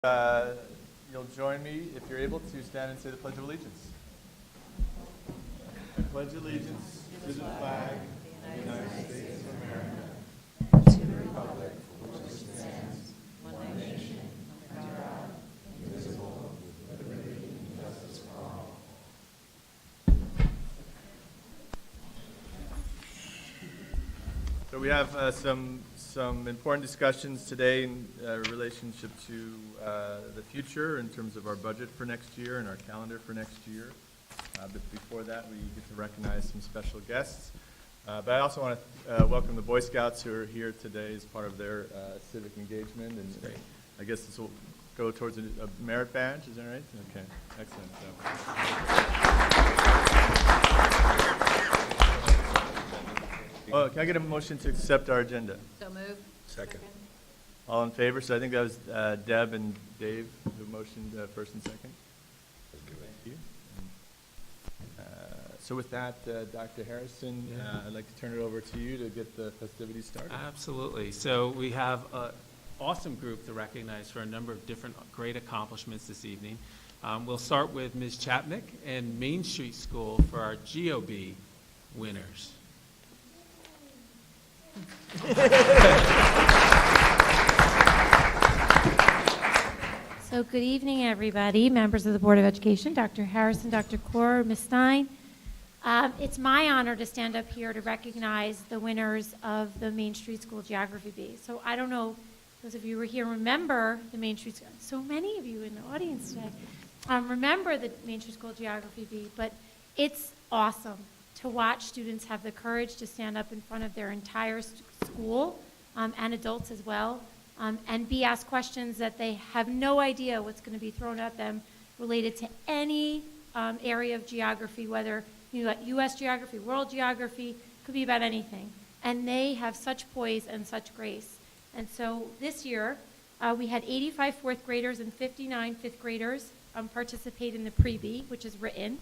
You'll join me, if you're able, to stand and say the Pledge of Allegiance. I pledge allegiance to the flag of the United States of America, and to the republic for which it stands, one nation, under God, indivisible, with liberty and justice for all. So we have some important discussions today in relationship to the future in terms of our budget for next year and our calendar for next year. But before that, we get to recognize some special guests. But I also want to welcome the Boy Scouts who are here today as part of their civic engagement. And I guess this will go towards a merit badge, is that right? Okay, excellent. Oh, can I get a motion to accept our agenda? So moved. Second. All in favor? So I think that was Deb and Dave who motioned first and second. Thank you. So with that, Dr. Harrison, I'd like to turn it over to you to get the festivities started. Absolutely. So we have an awesome group to recognize for a number of different great accomplishments this evening. We'll start with Ms. Chapnick and Main Street School for our GOB winners. So good evening, everybody, members of the Board of Education, Dr. Harrison, Dr. Kaur, Ms. Stein. It's my honor to stand up here to recognize the winners of the Main Street School Geography Bee. So I don't know, those of you who were here remember the Main Street School, so many of you in the audience today remember the Main Street School Geography Bee, but it's awesome to watch students have the courage to stand up in front of their entire school and adults as well, and be asked questions that they have no idea what's going to be thrown at them related to any area of geography, whether you got U.S. geography, world geography, could be about anything. And they have such poise and such grace. And so this year, we had 85 fourth graders and 59 fifth graders participate in the pre-B, which is written.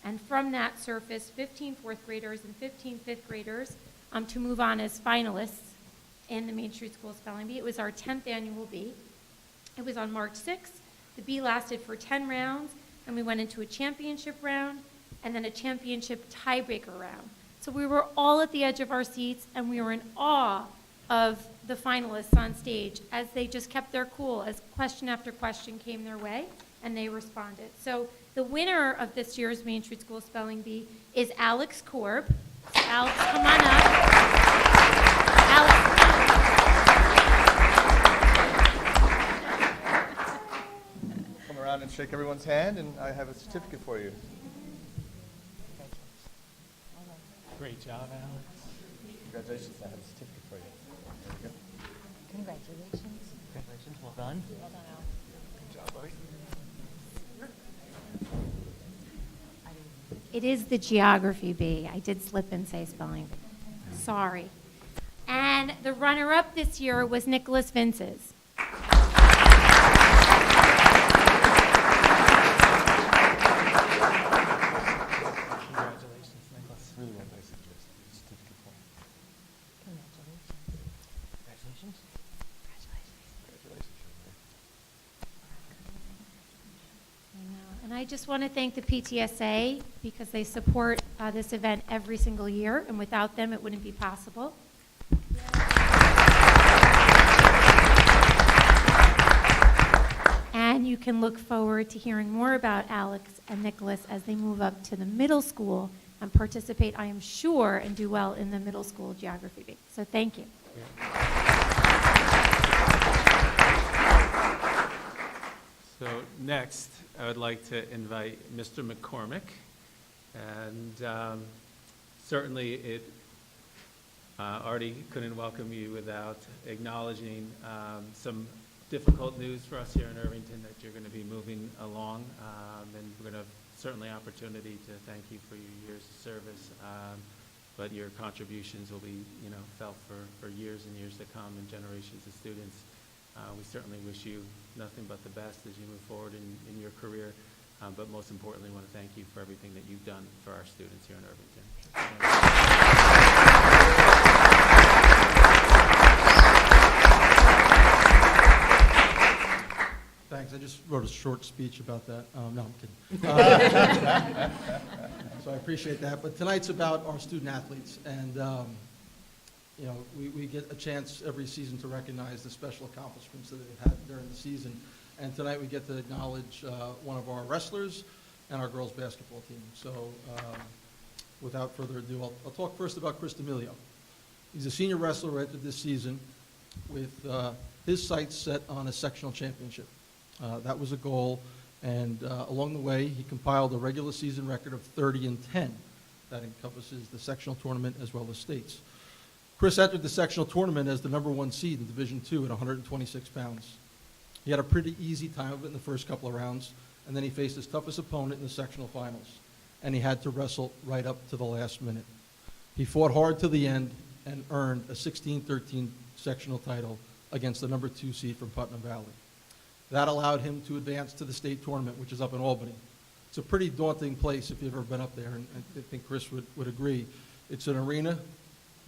And from that surfaced 15 fourth graders and 15 fifth graders to move on as finalists in the Main Street School Spelling Bee. It was our 10th annual Bee. It was on March 6th. The Bee lasted for 10 rounds, and we went into a championship round and then a championship tiebreaker round. So we were all at the edge of our seats, and we were in awe of the finalists on stage as they just kept their cool as question after question came their way, and they responded. So the winner of this year's Main Street School Spelling Bee is Alex Korb. So Alex, come on up. Alex, Come around and shake everyone's hand, and I have a certificate for you. Great job, Alex. Congratulations, I have a certificate for you. There you go. Congratulations. Congratulations, well done. Well done, Al. Good job, buddy. it is the Geography Bee. I did slip and say spelling bee. Sorry. And the runner-up this year was Nicholas Vince's. Congratulations, Nicholas. Really well placed. Certificate for you. Congratulations. Congratulations. I know. And I just want to thank the PTSA because they support this event every single year, and without them it wouldn't be possible. And you can look forward to hearing more about Alex and Nicholas as they move up to the middle school and participate, I am sure, and do well in the middle school Geography Bee. So thank you. So next, I would like to invite Mr. McCormick. And certainly it already couldn't welcome you without acknowledging some difficult news for us here in Irvington that you're going to be moving along. And we're going to certainly opportunity to thank you for your years of service. But your contributions will be, felt for years and years to come and generations of students. We certainly wish you nothing but the best as you move forward in your career. But most importantly, want to thank you for everything that you've done for our students here in Irvington. Thanks, Thanks. I just wrote a short speech about that. No, I'm kidding. So I appreciate that. But tonight's about our student athletes. And, you know, we get a chance every season to recognize the special accomplishments that they've had during the season. And tonight we get to acknowledge one of our wrestlers and our girls basketball team. So without further ado, I'll talk first about Chris D'Amelio. He's a senior wrestler who entered this season with his sights set on a sectional championship. That was a goal, and along the way, he compiled a regular season record of 30-10. That encompasses the sectional tournament as well as states. Chris entered the sectional tournament as the #1 seed in Division II at 126 pounds. He had a pretty easy time of it in the first couple of rounds, and then he faced his toughest opponent in the sectional finals, and he had to wrestle right up to the last minute. He fought hard to the end and earned a 16-13 sectional title against the #2 seed from Putnam Valley. That allowed him to advance to the state tournament, which is up in Albany. It's a pretty daunting place if you've ever been up there, and I think Chris would agree. It's an arena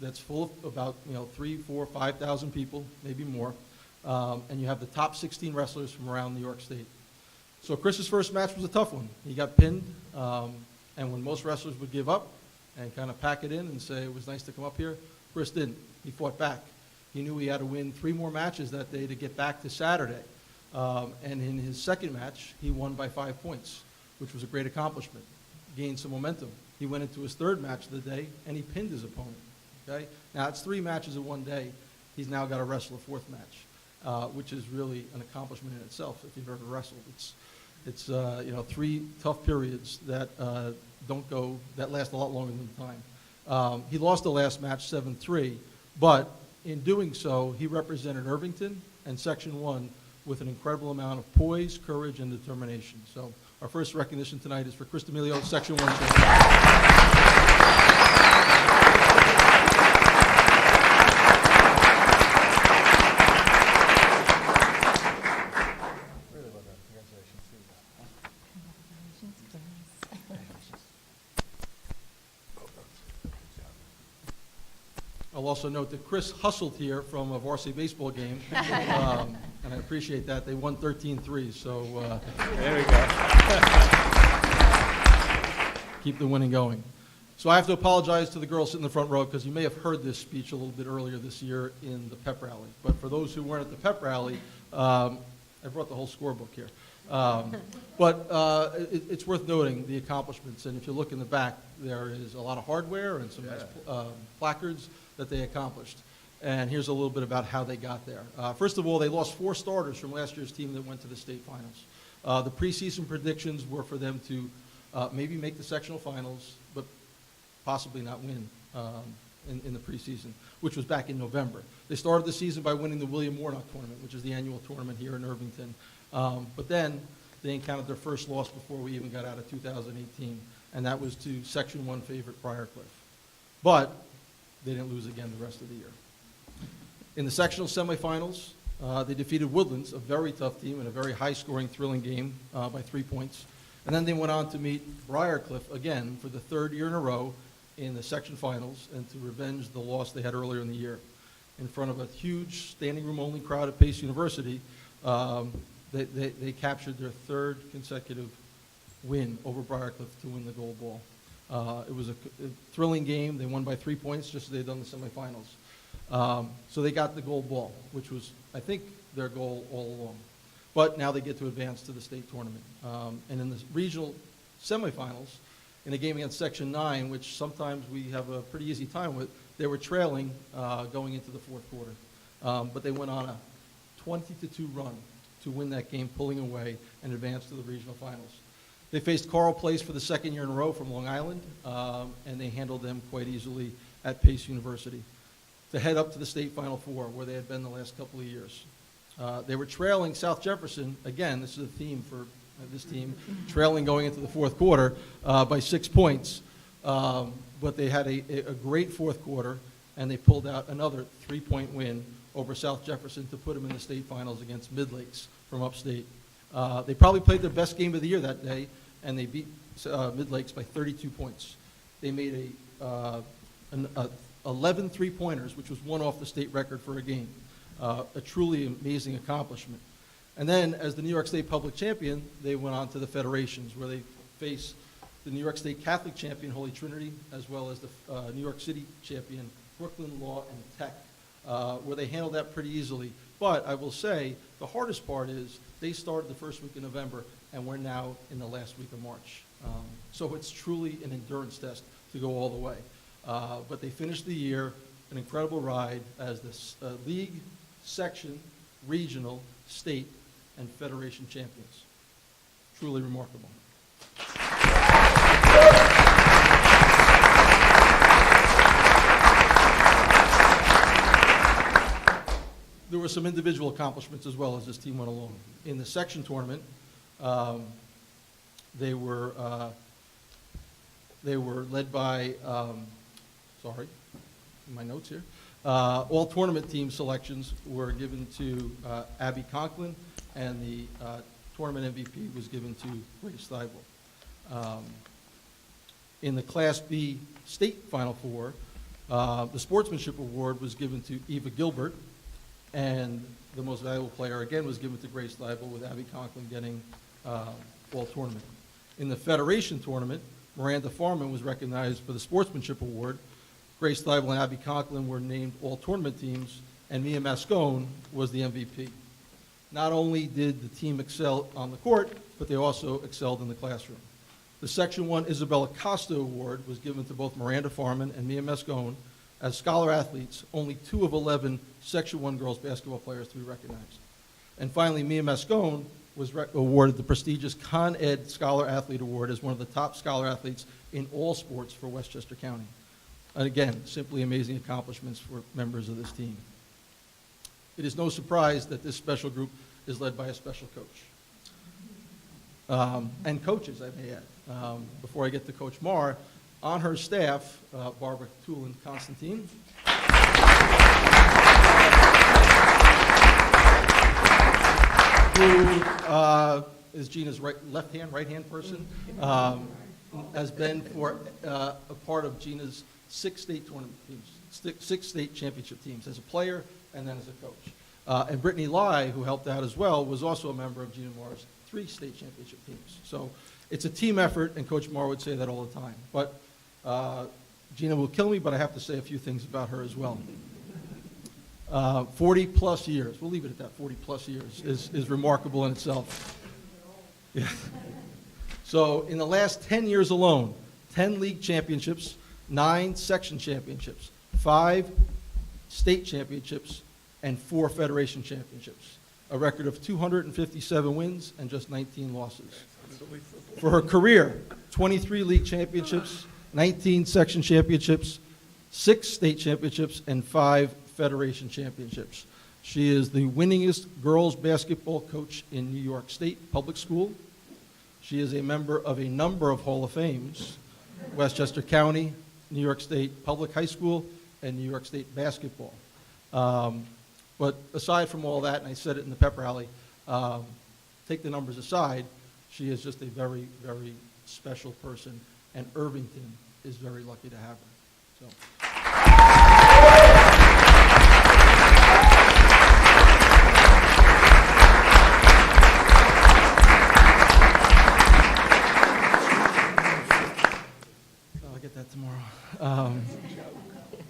that's full of about 3, 4, 5,000 people, maybe more, and you have the top 16 wrestlers from around New York State. So Chris's first match was a tough one. He got pinned, and when most wrestlers would give up and kind of pack it in and say it was nice to come up here, Chris didn't. He fought back. He knew he had to win 3 more matches that day to get back to Saturday. And in his second match, he won by 5 points, which was a great accomplishment. Gained some momentum. He went into his third match of the day, and he pinned his opponent. Okay? Now, it's 3 matches in one day. He's now got to wrestle a 4th match, which is really an accomplishment in itself if you've ever wrestled. It's 3 tough periods that that last a lot longer than time. He lost the last match 7-3, but in doing so, he represented Irvington and Section 1 with an incredible amount of poise, courage, and determination. So our first recognition tonight is for Chris D'Amelio, Section 1 champion. I'll also note that Chris hustled here from a varsity baseball game, and I appreciate that. They won 13-3, so There we go. keep the winning going. So I have to apologize to the girls sitting in the front row because you may have heard this speech a little bit earlier this year in the pep rally. But for those who weren't at the pep rally, I brought the whole scorebook here. But it's worth noting the accomplishments. And if you look in the back, there is a lot of hardware and some nice placards that they accomplished. And here's a little bit about how they got there. First of all, they lost 4 starters from last year's team that went to the state finals. The preseason predictions were for them to maybe make the sectional finals, but possibly not win in the preseason, which was back in November. They started the season by winning the William Warnock tournament, which is the annual tournament here in Irvington. But then they encountered their first loss before we even got out of 2018, and that was to Section 1 favorite Briarcliff. But they didn't lose again the rest of the year. In the sectional semifinals, they defeated Woodlands, a very tough team and a very high-scoring, thrilling game by 3 points. And then they went on to meet Briarcliff again for the 3rd year in a row in the section finals and to revenge the loss they had earlier in the year. In front of a huge standing room only crowd at Pace University, they captured their 3rd consecutive win over Briarcliff to win the gold ball. It was a thrilling game. They won by 3 points, just as they'd done the semifinals. So they got the gold ball, which was, I think, their goal all along. But now they get to advance to the state tournament. And in the regional semifinals, in a game against Section 9, which sometimes we have a pretty easy time with, they were trailing going into the 4th quarter. But they went on a 20-2 run to win that game, pulling away and advance to the regional finals. They faced Carl Place for the 2nd year in a row from Long Island, and they handled them quite easily at Pace University to head up to the state Final Four, where they had been the last couple of years. They were trailing South Jefferson, again, this is a theme for this team, trailing going into the 4th quarter by 6 points. But they had a great 4th quarter, and they pulled out another 3-point win over South Jefferson to put them in the state finals against Mid-Lakes from upstate. They probably played their best game of the year that day, and they beat Mid-Lakes by 32 points. They made 11 3-pointers, which was one off the state record for a game. A truly amazing accomplishment. And then, as the New York State public champion, they went on to the federations, where they face the New York State Catholic champion, Holy Trinity, as well as the New York City champion, Brooklyn Law and Tech, where they handled that pretty easily. But I will say, the hardest part is they started the first week of November, and we're now in the last week of March. So it's truly an endurance test to go all the way. But they finished the year, an incredible ride as the league, section, regional, state, and federation champions. Truly remarkable. There were some individual accomplishments as well as this team went along. In the section tournament, they were led by, sorry, in my notes here. All tournament team selections were given to Abby Conklin, and the tournament MVP was given to Grace Thibault. In the Class B state Final Four, the sportsmanship award was given to Eva Gilbert, and the most valuable player, again, was given to Grace Thibault, with Abby Conklin getting all tournament. In the Federation tournament, Miranda Farman was recognized for the sportsmanship award. Grace Thibault and Abby Conklin were named all tournament teams, and Mia Mascone was the MVP. Not only did the team excel on the court, but they also excelled in the classroom. The Section 1 Isabella Costa Award was given to both Miranda Farman and Mia Mascone. As scholar athletes, only 2 of 11 Section 1 girls basketball players to be recognized. And finally, Mia Mascone was awarded the prestigious Con Ed Scholar Athlete Award as one of the top scholar athletes in all sports for Westchester County. And again, simply amazing accomplishments for members of this team. It is no surprise that this special group is led by a special coach. And coaches, I may add. Before I get to Coach Marr, on her staff, Barbara Tulin Constantine. Who is Gina's right-hand person, has been for a part of Gina's 6 state tournament teams, 6 state championship teams, as a player and then as a coach. And Brittany Lai, who helped out as well, was also a member of Gina Marr's 3 state championship teams. So it's a team effort, and Coach Marr would say that all the time. But Gina will kill me, but I have to say a few things about her as well. 40-plus years, we'll leave it at that, 40-plus years is remarkable in itself. Yeah. So in the last 10 years alone, 10 league championships, 9 section championships, 5 state championships, and 4 federation championships. A record of 257 wins and just 19 losses. For her career, 23 league championships, 19 section championships, 6 state championships, and 5 federation championships. She is the winningest girls basketball coach in New York State Public School. She is a member of a number of Hall of Fames: Westchester County, New York State Public High School, and New York State basketball. But aside from all that, and I said it in the pep rally, take the numbers aside, she is just a very, very special person, and Irvington is very lucky to have her. So. I'll get that tomorrow.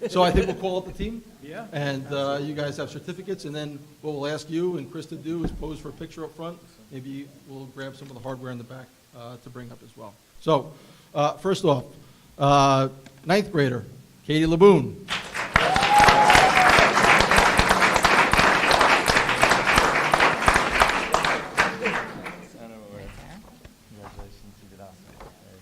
So I think we'll call up the team. Yeah. And you guys have certificates, and then what we'll ask you and Chris to do is pose for a picture up front. Maybe we'll grab some of the hardware in the back to bring up as well. So first off, 9th grader, Katie Laboon. Congratulations, you did awesome. There you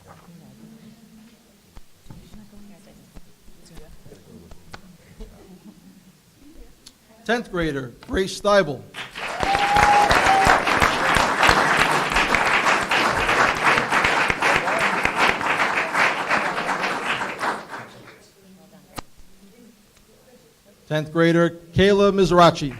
go. 10th grader, Grace Thibault. Tenth grader, Kayla Mizrachi.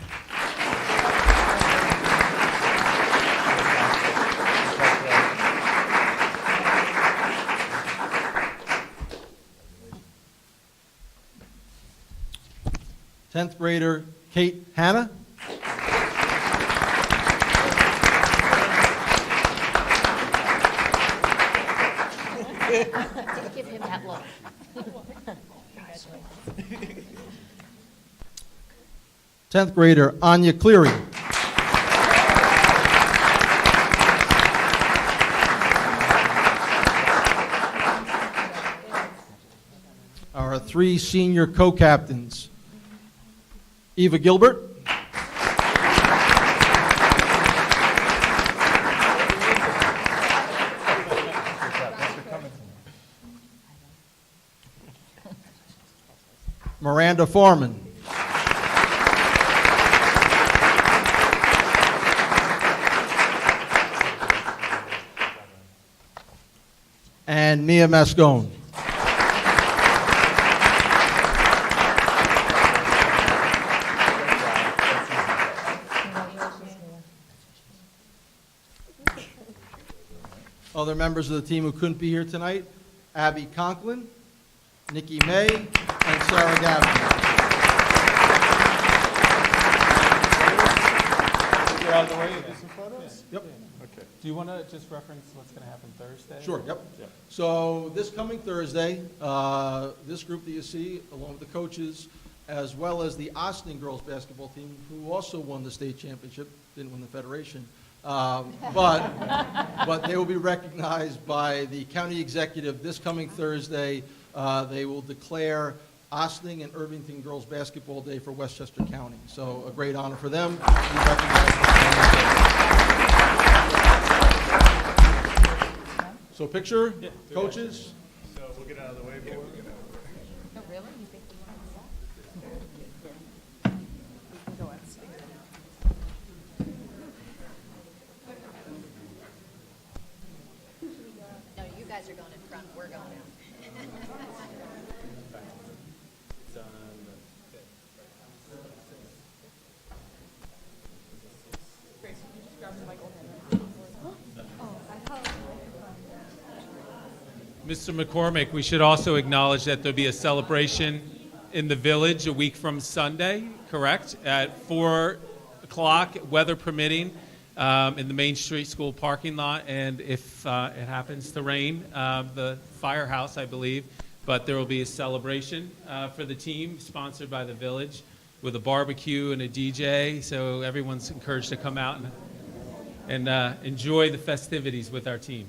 Tenth grader, Kate Hanna. Give him that look. 10th grader Anya Cleary. Our 3 senior co-captains, Eva Gilbert, Miranda Foreman, and Mia Mascone. Other members of the team who couldn't be here tonight, Abby Conklin, Nikki May, and Sarah Gavin. You're out of the way, you do some photos? Yep. Okay. Do you want to just reference what's going to happen Thursday? Sure, yep. Yeah. So this coming Thursday, this group that you see, along with the coaches, as well as the Austin girls basketball team, who also won the state championship, didn't win the federation, but they will be recognized by the county executive this coming Thursday. They will declare Austin and Irvington Girls Basketball Day for Westchester County. So a great honor for them. We recognize them. So picture, coaches. So we'll get out of the way. Oh, really? You think we want to We can go outside. No, you guys are going in front, we're going out. Mr. McCormick, we should also acknowledge that there'll be a celebration in the village a week from Sunday, correct? At 4 o'clock, weather permitting, in the Main Street School parking lot. And if it happens to rain, the firehouse, I believe. But there will be a celebration for the team, sponsored by the village, with a barbecue and a DJ. So everyone's encouraged to come out and enjoy the festivities with our team.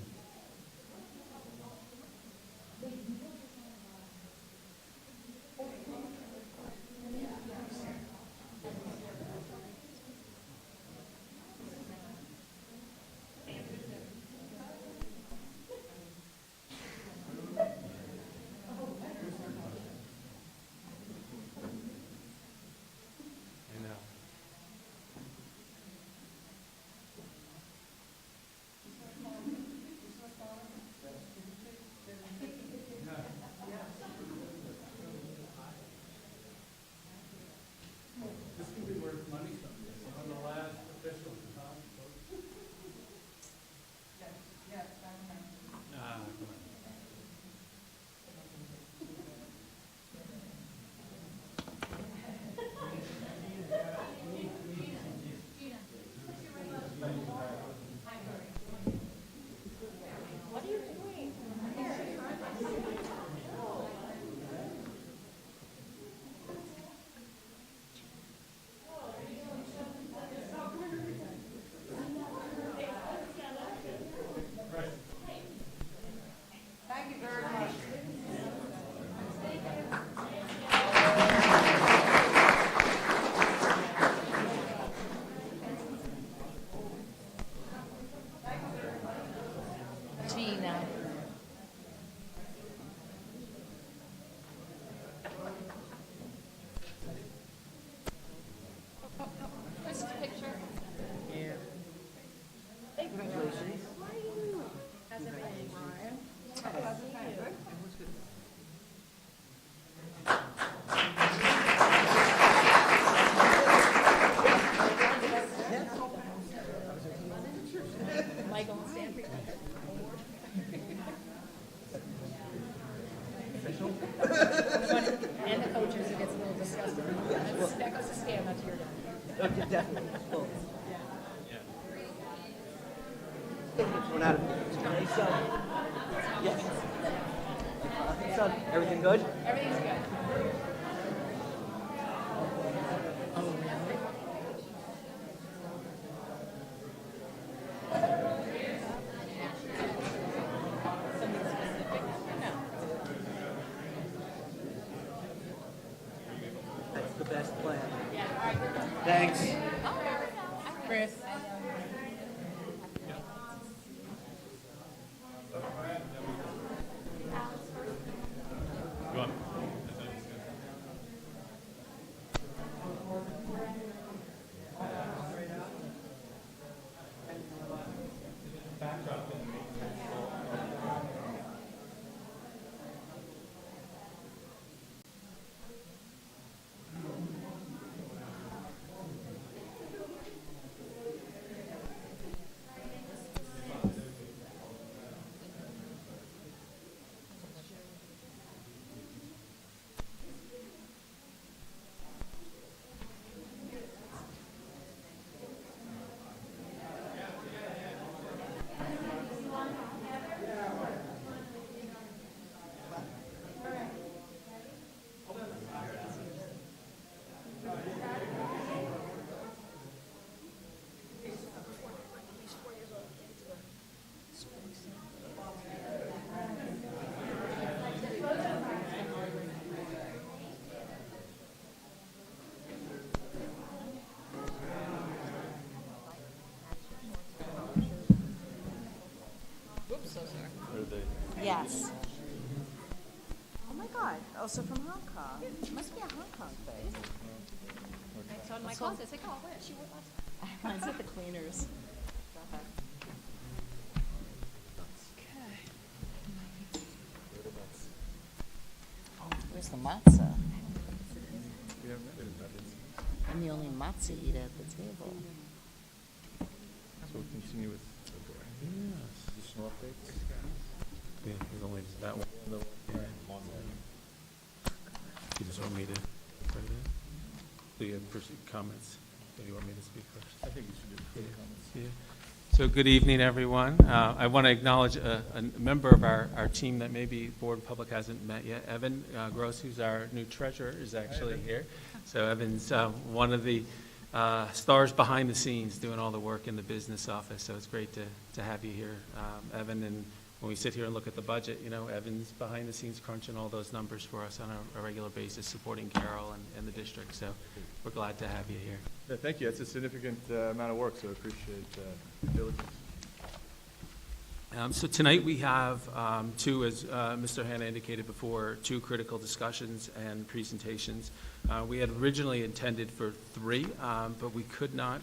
Gina. First picture. Michael and Stanley. And the coaches, who gets a little disgusted. That goes to Stan, that's your dad. Definitely. Well, one out of 27. Yes. Son, everything good? Everything's good. That's the best plan. Yeah, all right. Thanks. Chris. Go on. Oops, so sorry. Yes. Oh my God, also from Hong Kong. It must be a Hong Kong thing. So in my closet, it's like, oh, where? She wore last time. Mine's at the cleaners. Go ahead. Oh, where's the matzah? I'm the only matzah eater at the table. So we'll continue with additional updates. Yeah, there's only that one. You just want me to, do you have comments? Or you want me to speak first? I think you should do the comments. Yeah. So good evening, everyone. I want to acknowledge a member of our team that maybe Board of Public hasn't met yet. Evan Gross, who's our new treasurer, is actually here. So Evan's one of the stars behind the scenes doing all the work in the business office. So it's great to have you here, Evan. And when we sit here and look at the budget, you know, Evan's behind the scenes crunching all those numbers for us on a regular basis, supporting Carol and the district. So we're glad to have you here. Yeah, thank you. That's a significant amount of work, so I appreciate your diligence. So tonight we have two, as Mr. Hanna indicated before, two critical discussions and presentations. We had originally intended for three, but we could not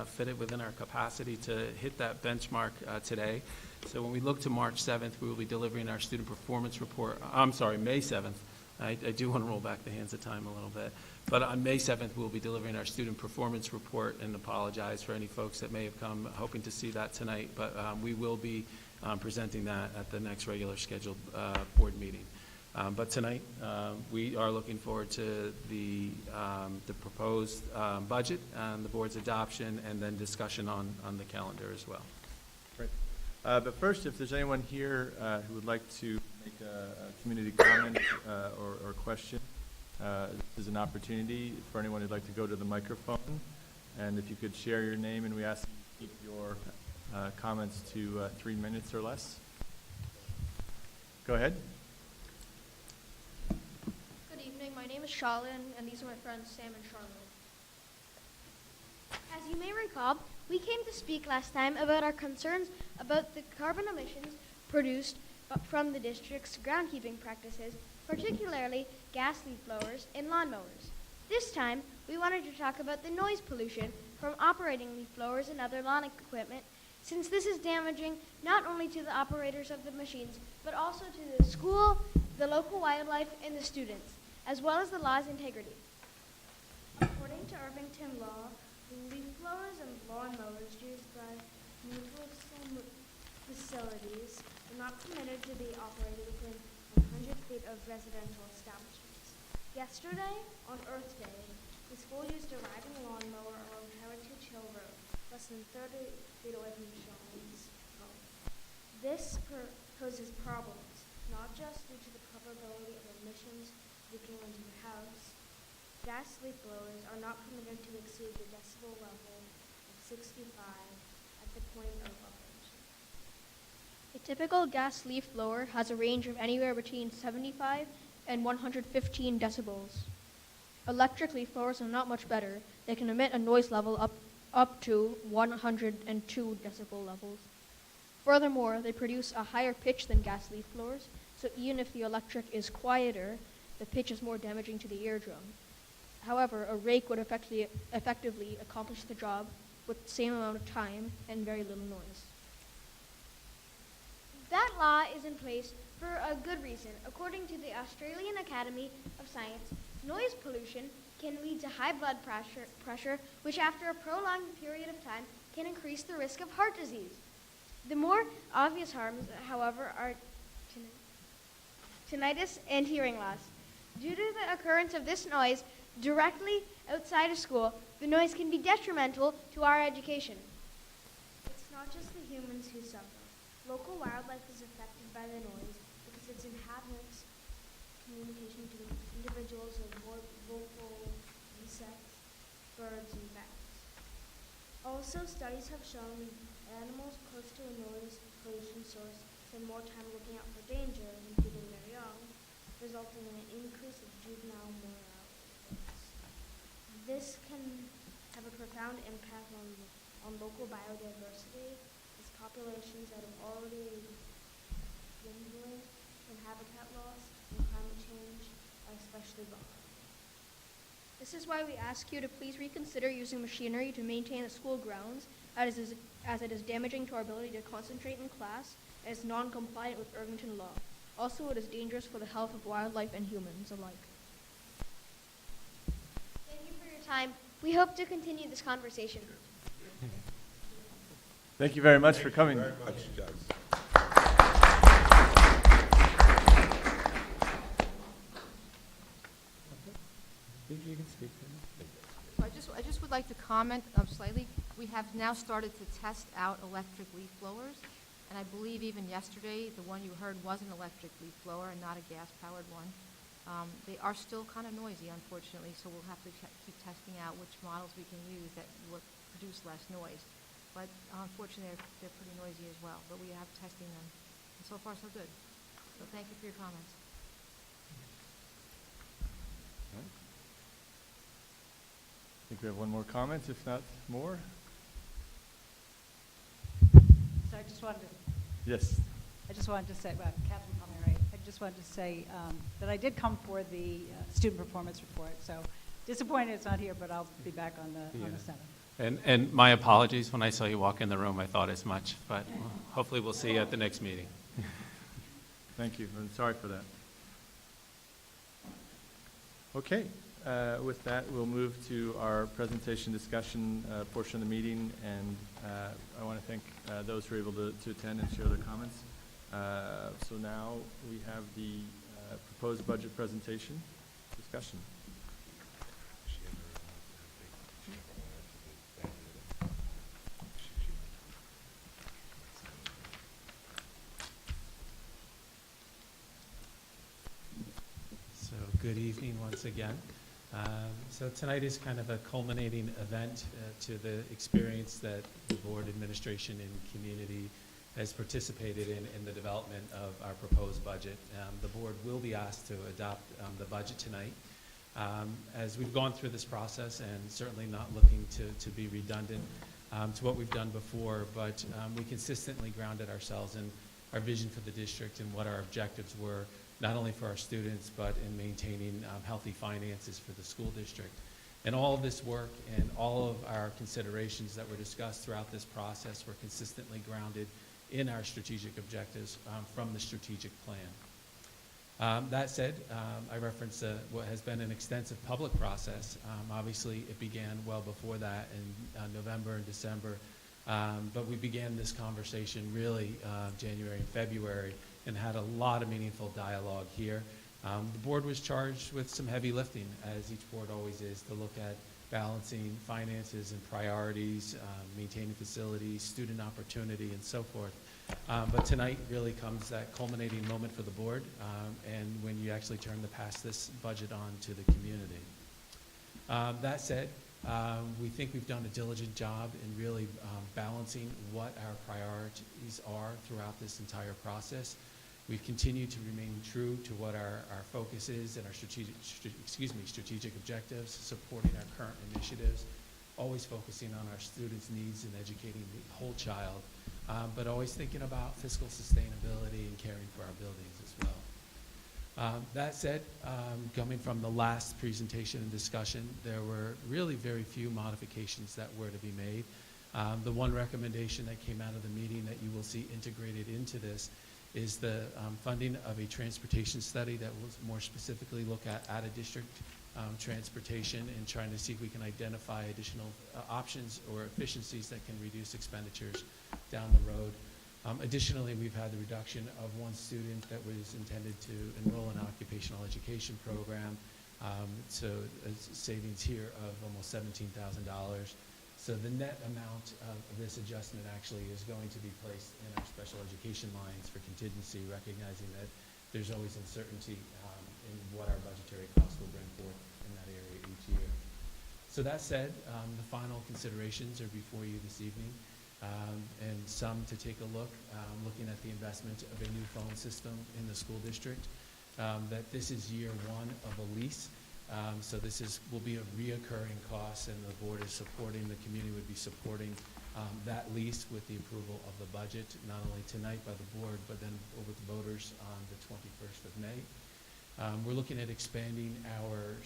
fit it within our capacity to hit that benchmark today. So when we look to March 7th, we will be delivering our student performance report. I'm sorry, May 7th. I do want to roll back the hands of time a little bit. But on May 7th, we'll be delivering our student performance report, and apologize for any folks that may have come hoping to see that tonight. But we will be presenting that at the next regular scheduled board meeting. But tonight, we are looking forward to the proposed budget and the board's adoption, and then discussion on the calendar as well. Great. But first, if there's anyone here who would like to make a community comment or question, this is an opportunity for anyone who'd like to go to the microphone. And if you could share your name, and we ask you to keep your comments to 3 minutes or less. Go ahead. Good evening. My name is Shalin, and these are my friends Sam and Charlotte. As you may recall, we came to speak last time about our concerns about the carbon emissions produced from the district's groundkeeping practices, particularly gas leaf blowers and lawnmowers. This time, we wanted to talk about the noise pollution from operating leaf blowers and other lawn equipment, since this is damaging not only to the operators of the machines, but also to the school, the local wildlife, and the students, as well as the law's integrity. According to Irvington law, leaf blowers and lawnmowers used by municipal facilities are not permitted to be operated within 100 feet of residential establishments. Yesterday, on Earth Day, the school used a riding lawnmower along Heritage Hill Road, less than 30 feet away from Sean's home. This poses problems, not just due to the tolerability of emissions leaking into the house. Gas leak blowers are not permitted to exceed the decibel level of 65 at the point of operation. A typical gas leaf blower has a range of anywhere between 75 and 115 decibels. Electric leaf blowers are not much better. They can emit a noise level up to 102 decibel levels. Furthermore, they produce a higher pitch than gas leaf blowers, so even if the electric is quieter, the pitch is more damaging to the eardrum. However, a rake would effectively accomplish the job with the same amount of time and very little noise. That law is in place for a good reason. According to the Australian Academy of Science, noise pollution can lead to high blood pressure, which after a prolonged period of time can increase the risk of heart disease. The more obvious harms, however, are tinnitus and hearing loss. Due to the occurrence of this noise directly outside of school, the noise can be detrimental to our education. It's not just the humans who suffer. Local wildlife is affected by the noise because its inhabitants' communication to individuals of vocal insects, birds, and bats. Also, studies have shown animals close to a noise pollution source spend more time looking out for danger than feeding their young, resulting in an increase of juvenile mortality rates. This can have a profound impact on local biodiversity, as populations that have already dwindling from habitat loss and climate change are especially vulnerable. This is why we ask you to please reconsider using machinery to maintain the school grounds, as it is damaging to our ability to concentrate in class and is non-compliant with Irvington law. Also, it is dangerous for the health of wildlife and humans alike. Thank you for your time. We hope to continue this conversation. Thank you very much for coming. Very much, Judge. You can speak. I just would like to comment slightly. We have now started to test out electric leaf blowers, and I believe even yesterday, the one you heard was an electric leaf blower and not a gas-powered one. They are still kind of noisy, unfortunately, so we'll have to keep testing out which models we can use that will produce less noise. But unfortunately, they're pretty noisy as well, but we have testing them, and so far so good. So thank you for your comments. I think we have one more comment, if not more. So I just wanted to Yes. say, well, Catherine called me right. I just wanted to say that I did come for the student performance report. So disappointed it's not here, but I'll be back on the 7th. And my apologies, when I saw you walk in the room, I thought as much, but hopefully we'll see you at the next meeting. Thank you, and sorry for that. Okay, with that, we'll move to our presentation discussion portion of the meeting, and I want to thank those who are able to attend and share their comments. So now we have the proposed budget presentation discussion. So good evening once again. So tonight is kind of a culminating event to the experience that the board administration and community has participated in the development of our proposed budget. The board will be asked to adopt the budget tonight. As we've gone through this process, and certainly not looking to be redundant to what we've done before, but we consistently grounded ourselves in our vision for the district and what our objectives were, not only for our students, but in maintaining healthy finances for the school district. And all of this work and all of our considerations that were discussed throughout this process were consistently grounded in our strategic objectives from the strategic plan. That said, I referenced what has been an extensive public process. Obviously, it began well before that in November and December, but we began this conversation really January and February, and had a lot of meaningful dialogue here. The board was charged with some heavy lifting, as each board always is, to look at balancing finances and priorities, maintaining facilities, student opportunity, and so forth. But tonight really comes that culminating moment for the board, and when you actually turn to pass this budget on to the community. That said, we think we've done a diligent job in really balancing what our priorities are throughout this entire process. We've continued to remain true to what our focus is and our strategic objectives, supporting our current initiatives, always focusing on our students' needs and educating the whole child, but always thinking about fiscal sustainability and caring for our buildings as well. That said, coming from the last presentation and discussion, there were really very few modifications that were to be made. The one recommendation that came out of the meeting that you will see integrated into this is the funding of a transportation study that will more specifically look at out-of-district transportation and trying to see if we can identify additional options or efficiencies that can reduce expenditures down the road. Additionally, we've had the reduction of one student that was intended to enroll in an occupational education program, so savings here of almost $17,000. So the net amount of this adjustment actually is going to be placed in our special education lines for contingency, recognizing that there's always uncertainty in what our budgetary costs will bring forth in that area each year. So that said, the final considerations are before you this evening, and some to take a look, looking at the investment of a new phone system in the school district, that this is year one of a lease. So this will be a reoccurring cost, and the board is supporting, the community would be supporting that lease with the approval of the budget, not only tonight by the board, but then with the voters on the 21st of May. We're looking at expanding our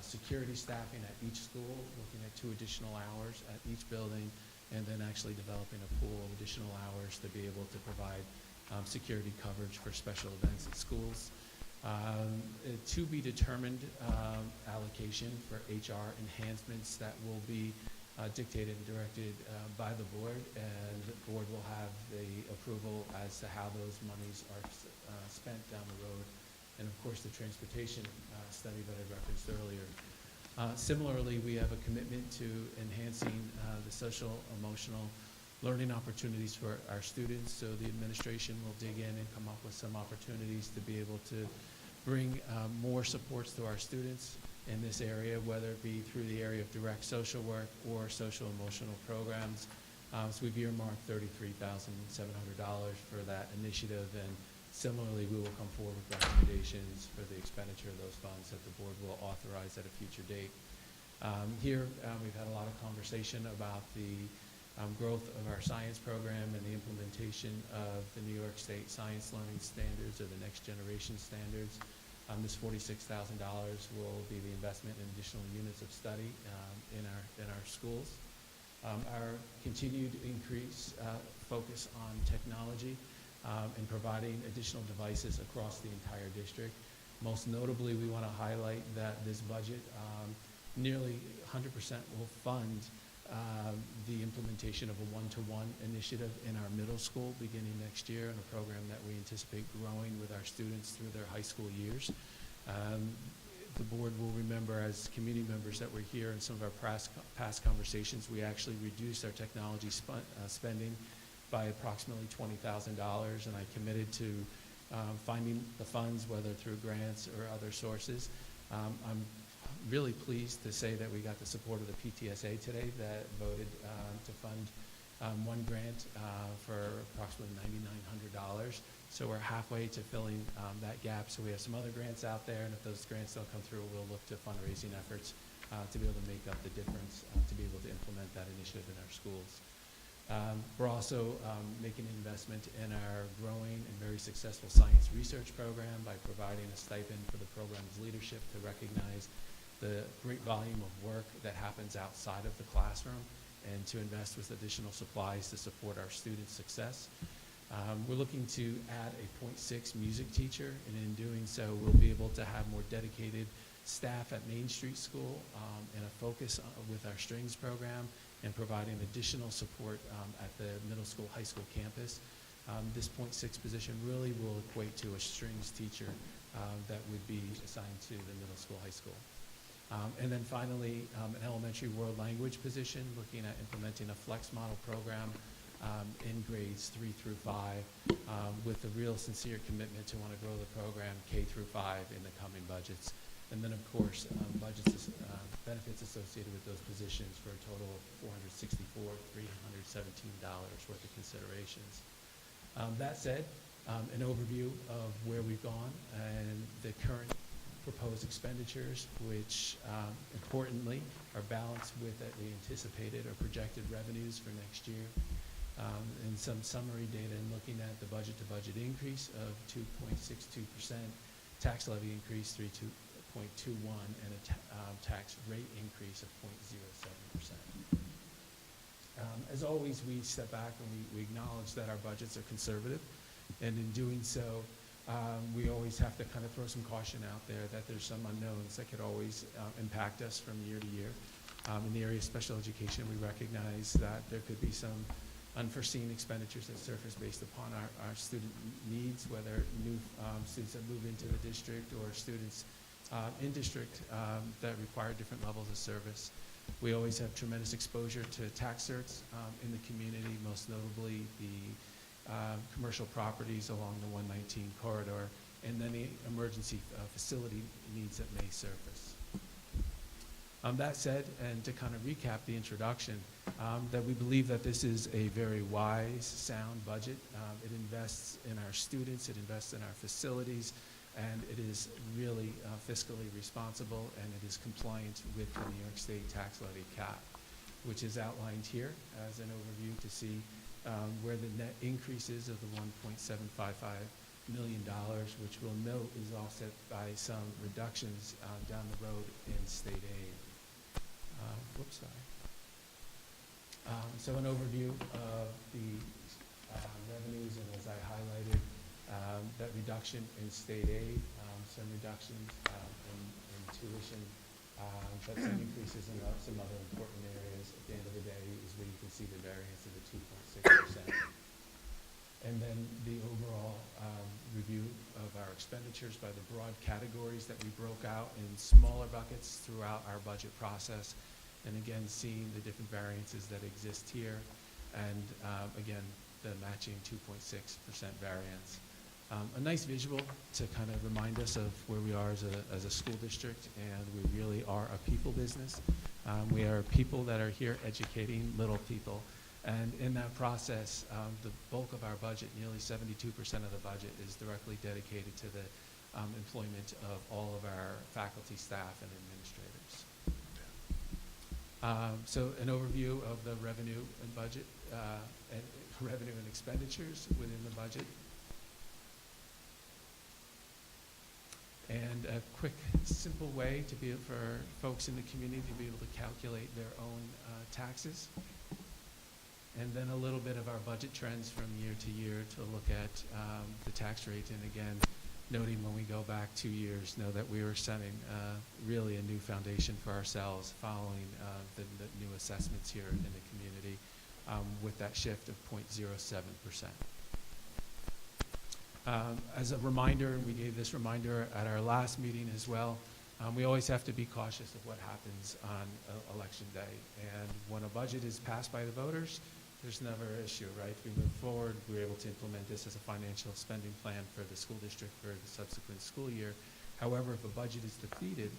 security staffing at each school, looking at 2 additional hours at each building, and then actually developing a pool of additional hours to be able to provide security coverage for special events at schools. To be determined allocation for HR enhancements that will be dictated and directed by the board, and the board will have the approval as to how those monies are spent down the road, and of course the transportation study that I referenced earlier. Similarly, we have a commitment to enhancing the social, emotional learning opportunities for our students, so the administration will dig in and come up with some opportunities to be able to bring more supports to our students in this area, whether it be through the area of direct social work or social emotional programs. So we've earmarked $33,700 for that initiative, and similarly we will come forward with recommendations for the expenditure of those funds that the board will authorize at a future date. Here we've had a lot of conversation about the growth of our science program and the implementation of the New York State Science Learning Standards, or the Next Generation Standards. This $46,000 will be the investment in additional units of study in our schools. Our continued increase focus on technology and providing additional devices across the entire district. Most notably, we want to highlight that this budget nearly 100% will fund the implementation of a one-to-one initiative in our middle school beginning next year, and a program that we anticipate growing with our students through their high school years. The board will remember, as community members that were here in some of our past conversations, we actually reduced our technology spending by approximately $20,000, and I committed to finding the funds, whether through grants or other sources. I'm really pleased to say that we got the support of the PTSA today that voted to fund one grant for approximately $9,900. So we're halfway to filling that gap. So we have some other grants out there, and if those grants don't come through, we'll look to fundraising efforts to be able to make up the difference, to be able to implement that initiative in our schools. We're also making an investment in our growing and very successful science research program by providing a stipend for the program's leadership to recognize the great volume of work that happens outside of the classroom, and to invest with additional supplies to support our students' success. We're looking to add a .6 music teacher, and in doing so, we'll be able to have more dedicated staff at Main Street School and a focus with our strings program, and providing additional support at the middle school, high school campus. This .6 position really will equate to a strings teacher that would be assigned to the middle school, high school. And then finally, an elementary world language position, looking at implementing a flex model program in grades 3 through 5, with a real sincere commitment to want to grow the program K through 5 in the coming budgets. And then, of course, benefits associated with those positions for a total of $464,317 worth of considerations. That said, an overview of where we've gone and the current proposed expenditures, which importantly are balanced with the anticipated or projected revenues for next year, and some summary data in looking at the budget-to-budget increase of 2.62%, tax levy increase 3.21, and a tax rate increase of 0.07%. As always, we step back and we acknowledge that our budgets are conservative, and in doing so, we always have to kind of throw some caution out there that there's some unknowns that could always impact us from year to year. In the area of special education, we recognize that there could be some unforeseen expenditures that surface based upon our student needs, whether new students that move into the district or students in district that require different levels of service. We always have tremendous exposure to tax certs in the community, most notably the commercial properties along the 119 corridor, and then the emergency facility needs that may surface. That said, and to kind of recap the introduction, that we believe that this is a very wise, sound budget. It invests in our students, it invests in our facilities, and it is really fiscally responsible, and it is compliant with the New York State tax levy cap, which is outlined here as an overview to see where the net increases of the $1.755 million, which we'll note is offset by some reductions down the road in state aid. So an overview of the revenues, and as I highlighted, that reduction in state aid, some reductions in tuition, but some increases in some other important areas. At the end of the day is where you can see the variance of the 2.6%. And then the overall review of our expenditures by the broad categories that we broke out in smaller buckets throughout our budget process. And again, seeing the different variances that exist here. And again, the matching 2.6% variance. A nice visual to kind of remind us of where we are as a school district, and we really are a people business. We are people that are here educating little people, and in that process, the bulk of our budget, nearly 72% of the budget, is directly dedicated to the employment of all of our faculty, staff, and administrators. So an overview of the revenue and budget, and revenue and expenditures within the budget. And a quick, simple way to be for folks in the community to be able to calculate their own taxes. And then a little bit of our budget trends from year to year to look at the tax rate. And again, noting when we go back 2 years, know that we were setting really a new foundation for ourselves following the new assessments here in the community with that shift of 0.07%. As a reminder, we gave this reminder at our last meeting as well, we always have to be cautious of what happens on election day. And when a budget is passed by the voters, there's never an issue, right? If we move forward, we're able to implement this as a financial spending plan for the school district for the subsequent school year. However, if a budget is defeated,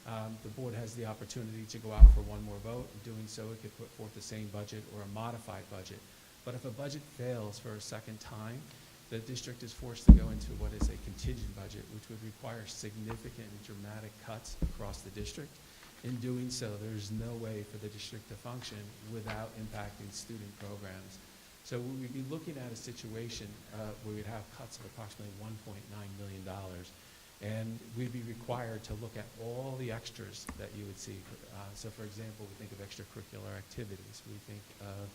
the board has the opportunity to go out for one more vote. In doing so, it could put forth the same budget or a modified budget. But if a budget fails for a second time, the district is forced to go into what is a contingent budget, which would require significant and dramatic cuts across the district. In doing so, there's no way for the district to function without impacting student programs. So we'd be looking at a situation where we'd have cuts of approximately $1.9 million. And we'd be required to look at all the extras that you would see. So for example, we think of extracurricular activities. We think of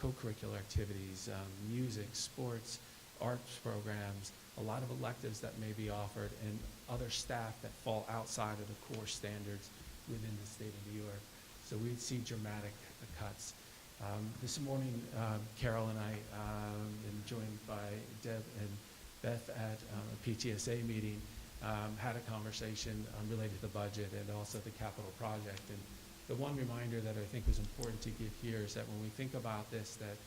co-curricular activities, music, sports, arts programs, a lot of electives that may be offered, and other staff that fall outside of the core standards within the state of New York. So we'd see dramatic cuts. This morning, Carol and I, and joined by Deb and Beth at a PTSA meeting, had a conversation related to the budget and also the capital project. And the one reminder that I think was important to give here is that when we think about this, that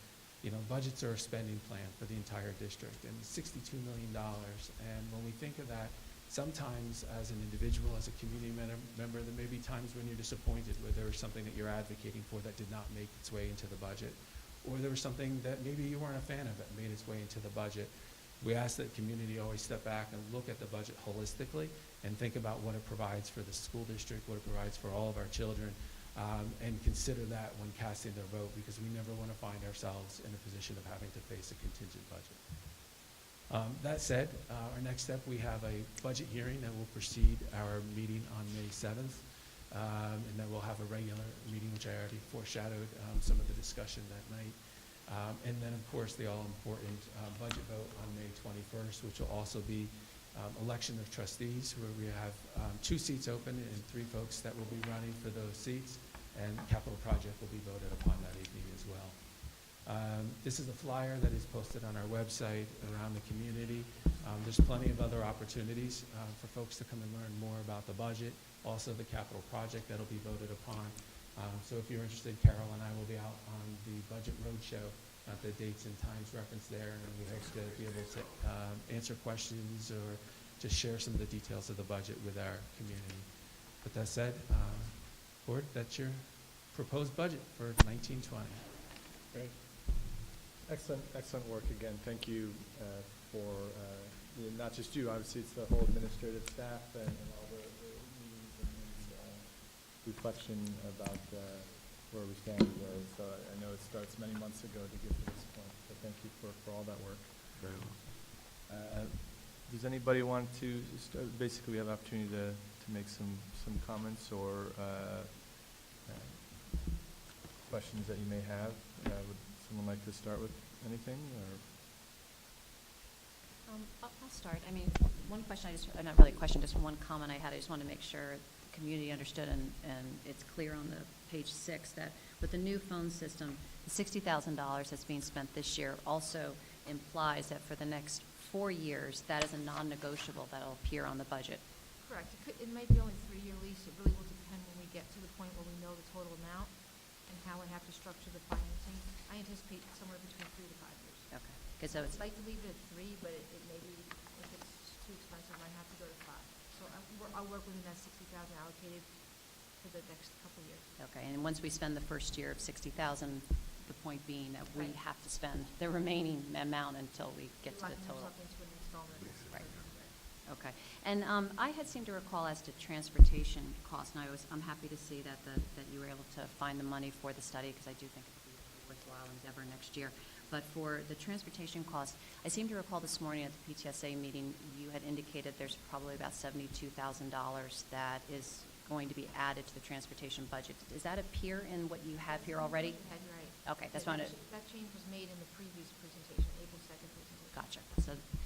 budgets are a spending plan for the entire district, and $62 million. And when we think of that, sometimes as an individual, as a community member, there may be times when you're disappointed where there was something that you're advocating for that did not make its way into the budget, or there was something that maybe you weren't a fan of that made its way into the budget. We ask that community always step back and look at the budget holistically and think about what it provides for the school district, what it provides for all of our children, and consider that when casting their vote, because we never want to find ourselves in a position of having to face a contingent budget. That said, our next step, we have a budget hearing that will precede our meeting on May 7th, and then we'll have a regular meeting, which I already foreshadowed some of the discussion that night. And then, of course, the all-important budget vote on May 21st, which will also be election of trustees, where we have 2 seats open and 3 folks that will be running for those seats, and capital project will be voted upon that evening as well. This is a flyer that is posted on our website around the community. There's plenty of other opportunities for folks to come and learn more about the budget, also the capital project that'll be voted upon. So if you're interested, Carol and I will be out on the budget roadshow, the dates and times referenced there, and we hope to be able to answer questions or just share some of the details of the budget with our community. With that said, Board, that's your proposed budget for 1920. Great. Excellent work again. Thank you for not just you, obviously it's the whole administrative staff and all the meetings and reflection about where we stand. So I know it starts many months ago to get to this point. So thank you for all that work. Very well. Does anybody want to start? Basically, we have opportunity to make some comments or questions that you may have. Would someone like to start with anything? Or? I'll start. I mean, one question not really a question, just one comment I had. I just wanted to make sure the community understood and it's clear on the page 6 that with the new phone system, the $60,000 that's being spent this year also implies that for the next 4 years, that is a non-negotiable that'll appear on the budget. Correct. It may be only a 3-year lease. It really will depend when we get to the point where we know the total amount and how we have to structure the financing. I anticipate somewhere between 3 to 5 years. Okay. Because so I'd it's like to leave it at 3, but it may be, if it's too expensive, I might have to go to 5. So I'll work within that $60,000 allocated for the next couple of years. okay. And once we spend the first year of $60,000, the point being that we Right. have to spend the remaining amount until we get to Like the move total. something to an installment. Right. Okay. And I had seemed to recall as to transportation costs, and I'm happy to see that you were able to find the money for the study, because I do think it would be a worthwhile endeavor next year. But for the transportation costs, I seem to recall this morning at the PTSA meeting, you had indicated there's probably about $72,000 that is going to be added to the transportation budget. Does that appear in what you have here already? You're right. Okay, that's what I. That change was made in the previous presentation, April 2nd presentation. Gotcha.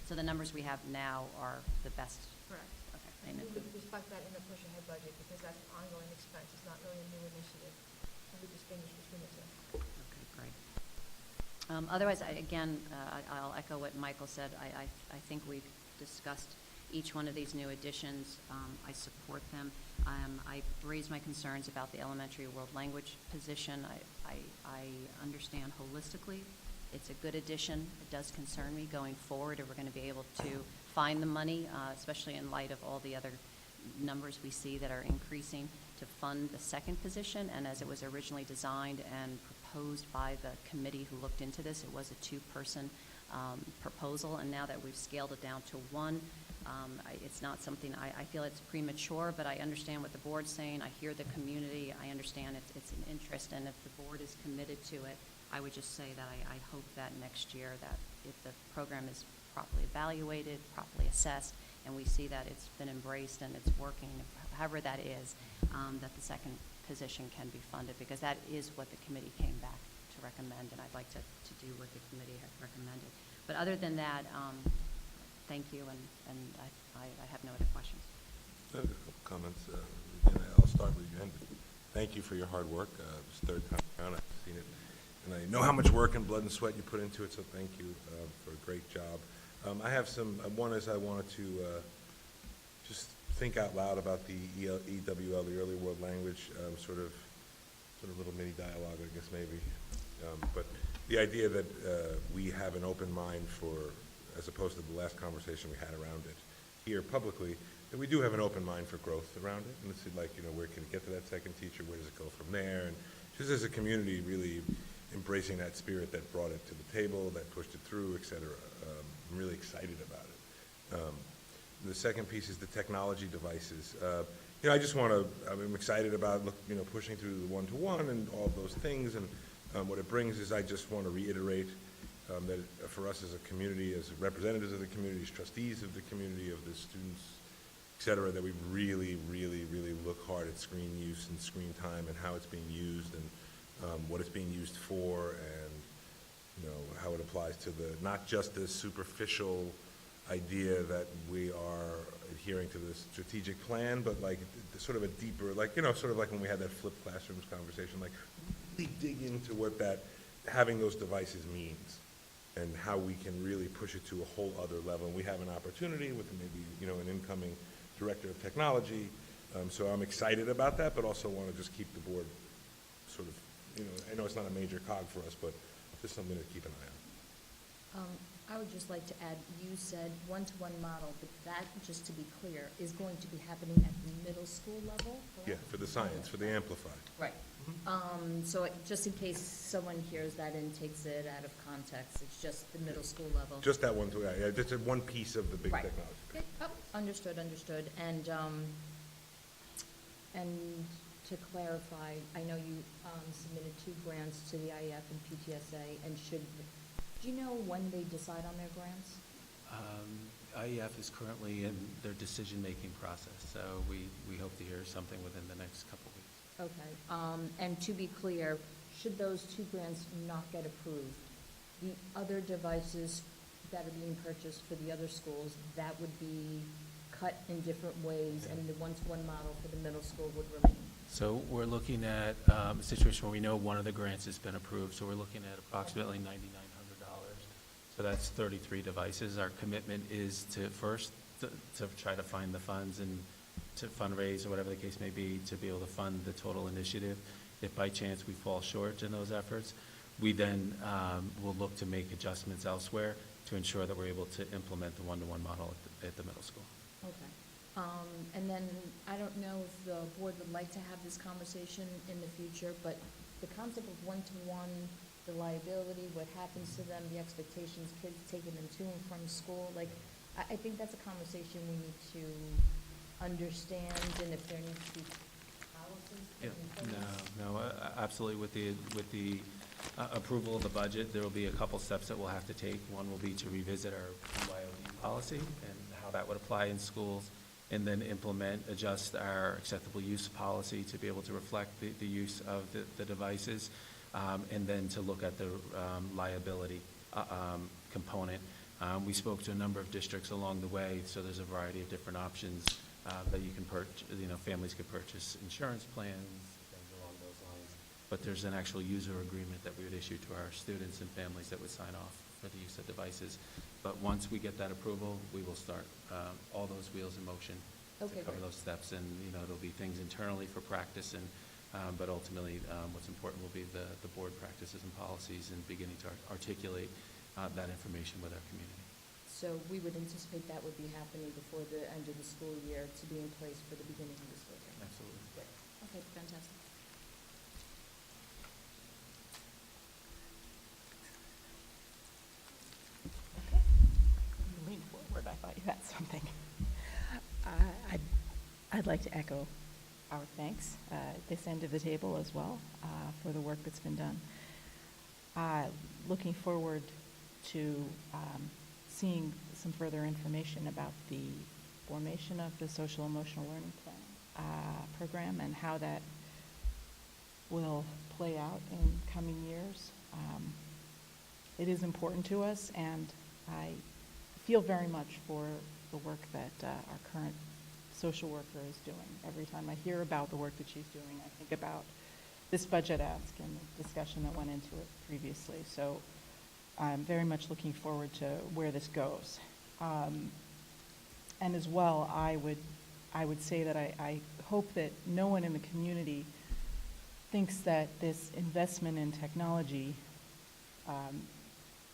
So the numbers we have now are the best. Correct. Okay. We Amen. would reflect that in the push ahead budget because that's an ongoing expense. It's not really a new initiative. And we distinguish between the two. Okay, great. Otherwise, I'll echo what Michael said. I think we've discussed each one of these new additions. I support them. I raised my concerns about the elementary world language position. I understand holistically it's a good addition. It does concern me going forward if we're going to be able to find the money, especially in light of all the other numbers we see that are increasing to fund the second position. And as it was originally designed and proposed by the committee who looked into this, it was a 2-person proposal. And now that we've scaled it down to 1, it's not something, I feel it's premature, but I understand what the board's saying. I hear the community. I understand it's an interest. And if the board is committed to it, I would just say that I hope that next year that if the program is properly evaluated, properly assessed, and we see that it's been embraced and it's working, however that is, that the second position can be funded, because that is what the committee came back to recommend, and I'd like to do what the committee had recommended. But other than that, thank you, and I have no other questions. I have a couple comments. Again, I'll start with you, Andy. Thank you for your hard work. It's the 3rd time around I've seen it. And I know how much work and blood and sweat you put into it, so thank you for a great job. I have one is I wanted to just think out loud about the EWL, the Early World Language, sort of little mini dialogue, I guess maybe. But the idea that we have an open mind for, as opposed to the last conversation we had around it here publicly, that we do have an open mind for growth around it. And it's like, where can it get to that second teacher? Where does it go from there? And just as a community, really embracing that spirit that brought it to the table, that pushed it through, et cetera. I'm really excited about it. The second piece is the technology devices. I just want to, I'm excited about, pushing through the one-to-one and all of those things. And what it brings is, I just want to reiterate that for us as a community, as representatives of the community, as trustees of the community, of the students, et cetera, that we really, really, really look hard at screen use and screen time and how it's being used and what it's being used for, and how it applies to not just the superficial idea that we are adhering to the strategic plan, but like sort of a deeper, sort of like when we had that flipped classrooms conversation, like really dig into what that having those devices means and how we can really push it to a whole other level. And we have an opportunity with maybe an incoming director of technology. So I'm excited about that, but also want to just keep the board sort of, I know it's not a major cog for us, but just something to keep an eye on. I would just like to add, you said one-to-one model, but that, just to be clear, is going to be happening at the middle school level, correct? Yeah, for the science, for the amplified. Right. So just in case someone hears that and takes it out of context, it's just the middle school level. Just that one, yeah, just one piece of the big Right. technology. Okay. Oh, understood. And to clarify, I know you submitted 2 grants to the Iep and PTSA, and do you know when they decide on their grants? IEF is currently in their decision-making process, so we hope to hear something within the next couple of weeks. Okay. And to be clear, should those 2 grants not get approved, the other devices that are being purchased for the other schools, that would be cut in different ways, and the one-to-one model for the middle school would remain? So we're looking at a situation where we know one of the grants has been approved, so we're looking at approximately $9,900. So that's 33 devices. Our commitment is to first to try to find the funds and to fundraise, or whatever the case may be, to be able to fund the total initiative. If by chance we fall short in those efforts, we then will look to make adjustments elsewhere to ensure that we're able to implement the one-to-one model at the middle school. Okay. And then, I don't know if the board would like to have this conversation in the future, but the concept of one-to-one, the liability, what happens to them, the expectations, kids taking them to and from school, I think that's a conversation we need to understand, and if there needs to be policies put in place. No, absolutely. With the approval of the budget, there will be a couple steps that we'll have to take. One will be to revisit our BYOD policy and how that would apply in schools, and then adjust our acceptable use policy to be able to reflect the use of the devices, and then to look at the liability component. We spoke to a number of districts along the way, so there's a variety of different options that you can purchase. Families could purchase insurance plans, things along those lines. But there's an actual user agreement that we would issue to our students and families that would sign off for the use of devices. But once we get that approval, we will start all those wheels in motion to cover those steps. And, there'll be things internally for practice, and but ultimately what's important will be the board practices and policies and beginning to articulate that information with our community. So we would anticipate that would be happening before the end of the school year to be in place for the beginning of the school year. Absolutely. Great. Okay, fantastic. Lean forward, I thought you had something. I'd like to echo our thanks at this end of the table as well for the work that's been done. Looking forward to seeing some further information about the formation of the social emotional learning plan program and how that will play out in coming years. It is important to us, and I feel very much for the work that our current social worker is doing. Every time I hear about the work that she's doing, I think about this budget ask and the discussion that went into it previously. So I'm very much looking forward to where this goes. And as well, I would say that I hope that no one in the community thinks that this investment in technology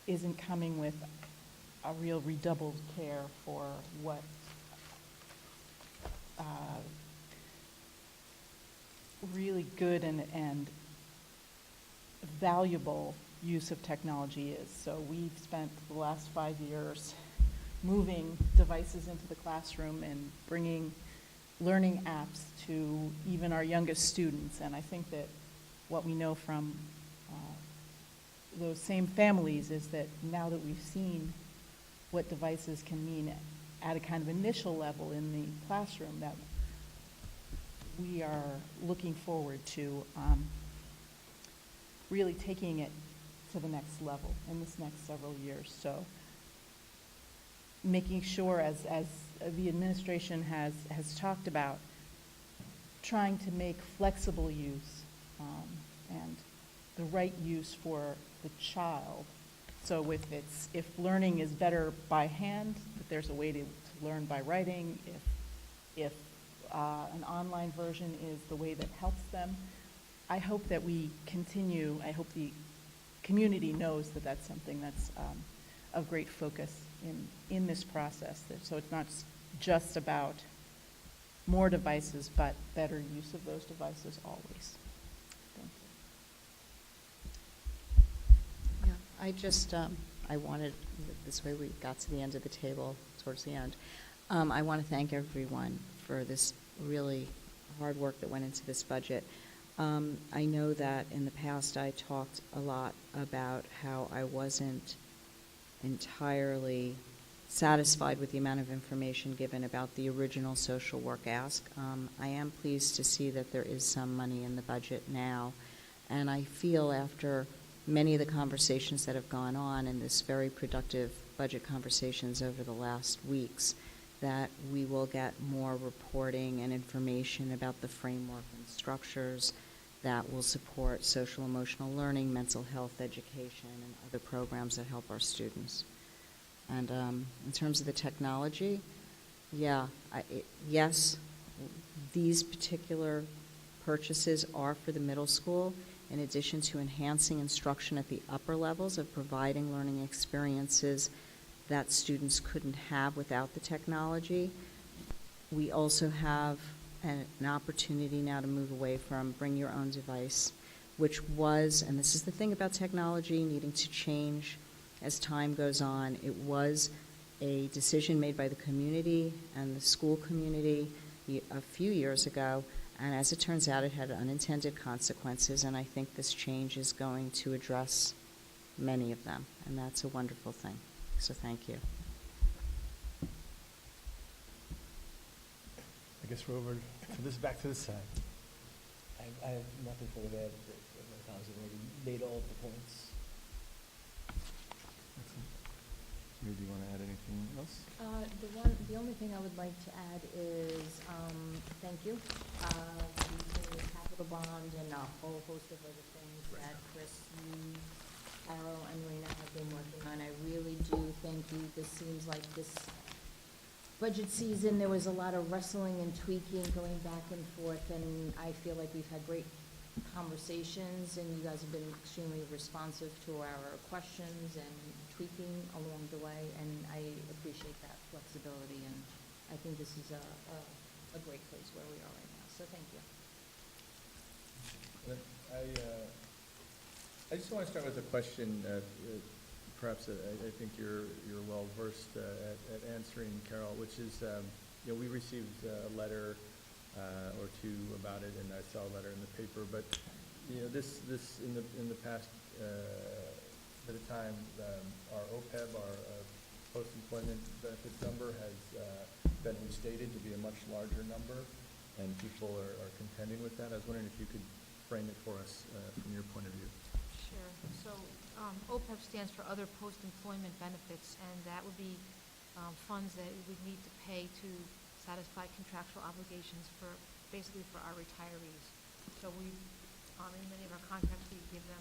isn't coming with a real redoubled care for what really good and valuable use of technology is. So we've spent the last 5 years moving devices into the classroom and bringing learning apps to even our youngest students. And I think that what we know from those same families is that now that we've seen what devices can mean at a kind of initial level in the classroom, that we are looking forward to really taking it to the next level in this next several years. So making sure, as the administration has talked about, trying to make flexible use and the right use for the child. So if learning is better by hand, that there's a way to learn by writing. If an online version is the way that helps them, I hope that we continue. I hope the community knows that that's something that's of great focus in this process. So it's not just about more devices, but better use of those devices always. Thank you. Yeah, I just, I wanted, this way we got to the end of the table, towards the end. I want to thank everyone for this really hard work that went into this budget. I know that in the past I talked a lot about how I wasn't entirely satisfied with the amount of information given about the original social work ask. I am pleased to see that there is some money in the budget now, and I feel after many of the conversations that have gone on in this very productive budget conversations over the last weeks, that we will get more reporting and information about the framework and structures that will support social emotional learning, mental health education, and other programs that help our students. And in terms of the technology, yes, these particular purchases are for the middle school, in addition to enhancing instruction at the upper levels of providing learning experiences that students couldn't have without the technology. We also have an opportunity now to move away from bring your own device, which was, and this is the thing about technology needing to change as time goes on, it was a decision made by the community and the school community a few years ago, and as it turns out, it had unintended consequences, and I think this change is going to address many of them, and that's a wonderful thing. So thank you. I guess we're over to this, back to this side. I have nothing further to add. I was already made all the points. Do you want to add anything else? The only thing I would like to add is, thank you. The capital bond and a whole host of other things that Chris, you, Carol, and Rena have been working on. I really do thank you. This seems like this budget season, there was a lot of wrestling and tweaking, going back and forth, and I feel like we've had great conversations, and you guys have been extremely responsive to our questions and tweaking along the way, and I appreciate that flexibility, and I think this is a great place where we are right now, so thank you. I just want to start with a question. Perhaps I think you're well versed at answering, Carol, which is, we received a letter or two about it, and I saw a letter in the paper. But this in the past bit of time, our OPEB, our post-employment benefits number, has been restated to be a much larger number, and people are contending with that. I was wondering if you could frame it for us from your point of view. Sure. So OPEB stands for Other Post-Employment Benefits, and that would be funds that we would need to pay to satisfy contractual obligations basically for our retirees. So we, in many of our contracts, we give them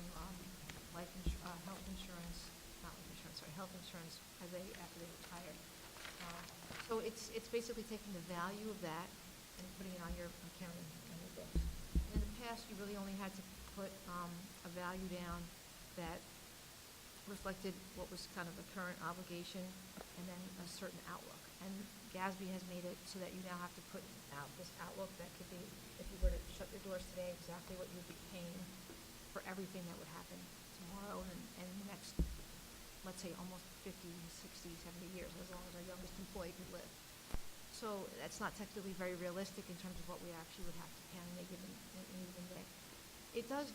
health insurance after they retire. So it's basically taking the value of that and putting it on your books. In the past, you really only had to put a value down that reflected what was kind of a current obligation and then a certain outlook. And GASB has made it so that you now have to put out this outlook that could be, if you were to shut your doors today, exactly what you'd be paying for everything that would happen tomorrow and the next, let's say, almost 50, 60, 70 years, as long as our youngest employee could live. So that's not technically very realistic in terms of what we actually would have to pay on any given day. It does,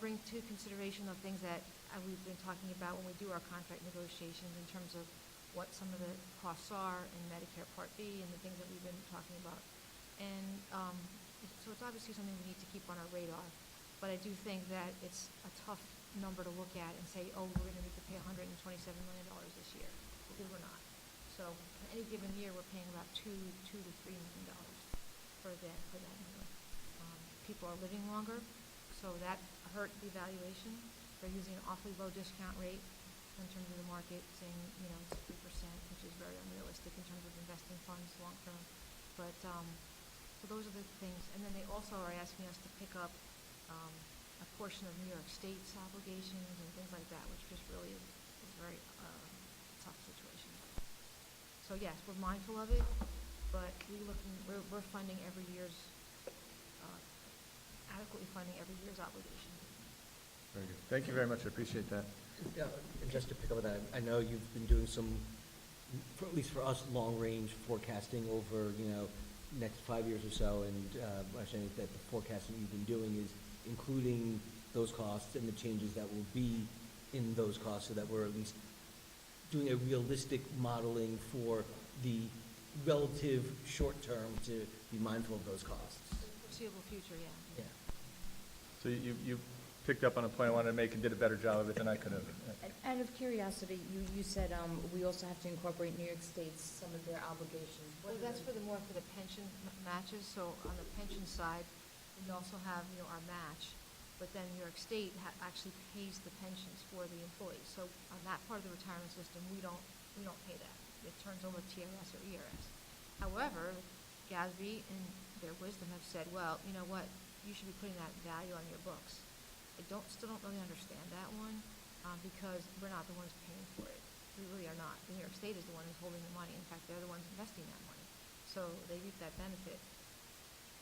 bring to consideration of things that we've been talking about when we do our contract negotiations in terms of what some of the costs are in Medicare Part B and the things that we've been talking about. And so it's obviously something we need to keep on our radar. But I do think that it's a tough number to look at and say, oh, we're going to need to pay $127 million this year, because we're not. So in any given year, we're paying about $2 to $3 million for that number. People are living longer, so that hurt the valuation. They're using an awfully low discount rate in terms of the market, saying, it's 3%, which is very unrealistic in terms of investing funds long term. But, so those are the things. And then they also are asking us to pick up a portion of New York State's obligations and things like that, which just really is very tough situation. So yes, we're mindful of it, but we're funding every year's, adequately funding every year's obligation. Very good. Thank you very much. I appreciate that. Yeah, and just to pick up on that, I know you've been doing some, at least for us, long-range forecasting over, next 5 years or so, and I think that the forecasting you've been doing is including those costs and the changes that will be in those costs, so that we're at least doing a realistic modeling for the relative short term to be mindful of those costs. Foreseeable future, yeah. Yeah. So you picked up on a point I wanted to make and did a better job of it than I could have. Out of curiosity, you said we also have to incorporate New York State's, some of their obligations. Well, that's for the pension matches. So on the pension side, we also have, our match, but then New York State actually pays the pensions for the employees. So on that part of the retirement system, we don't pay that. It turns over TRS or ERS. However, GASB in their wisdom have said, well, you know what, you should be putting that value on your books. I still don't really understand that one because we're not the ones paying for it. We really are not. The New York State is the one who's holding the money. In fact, they're the ones investing that money. So they reap that benefit.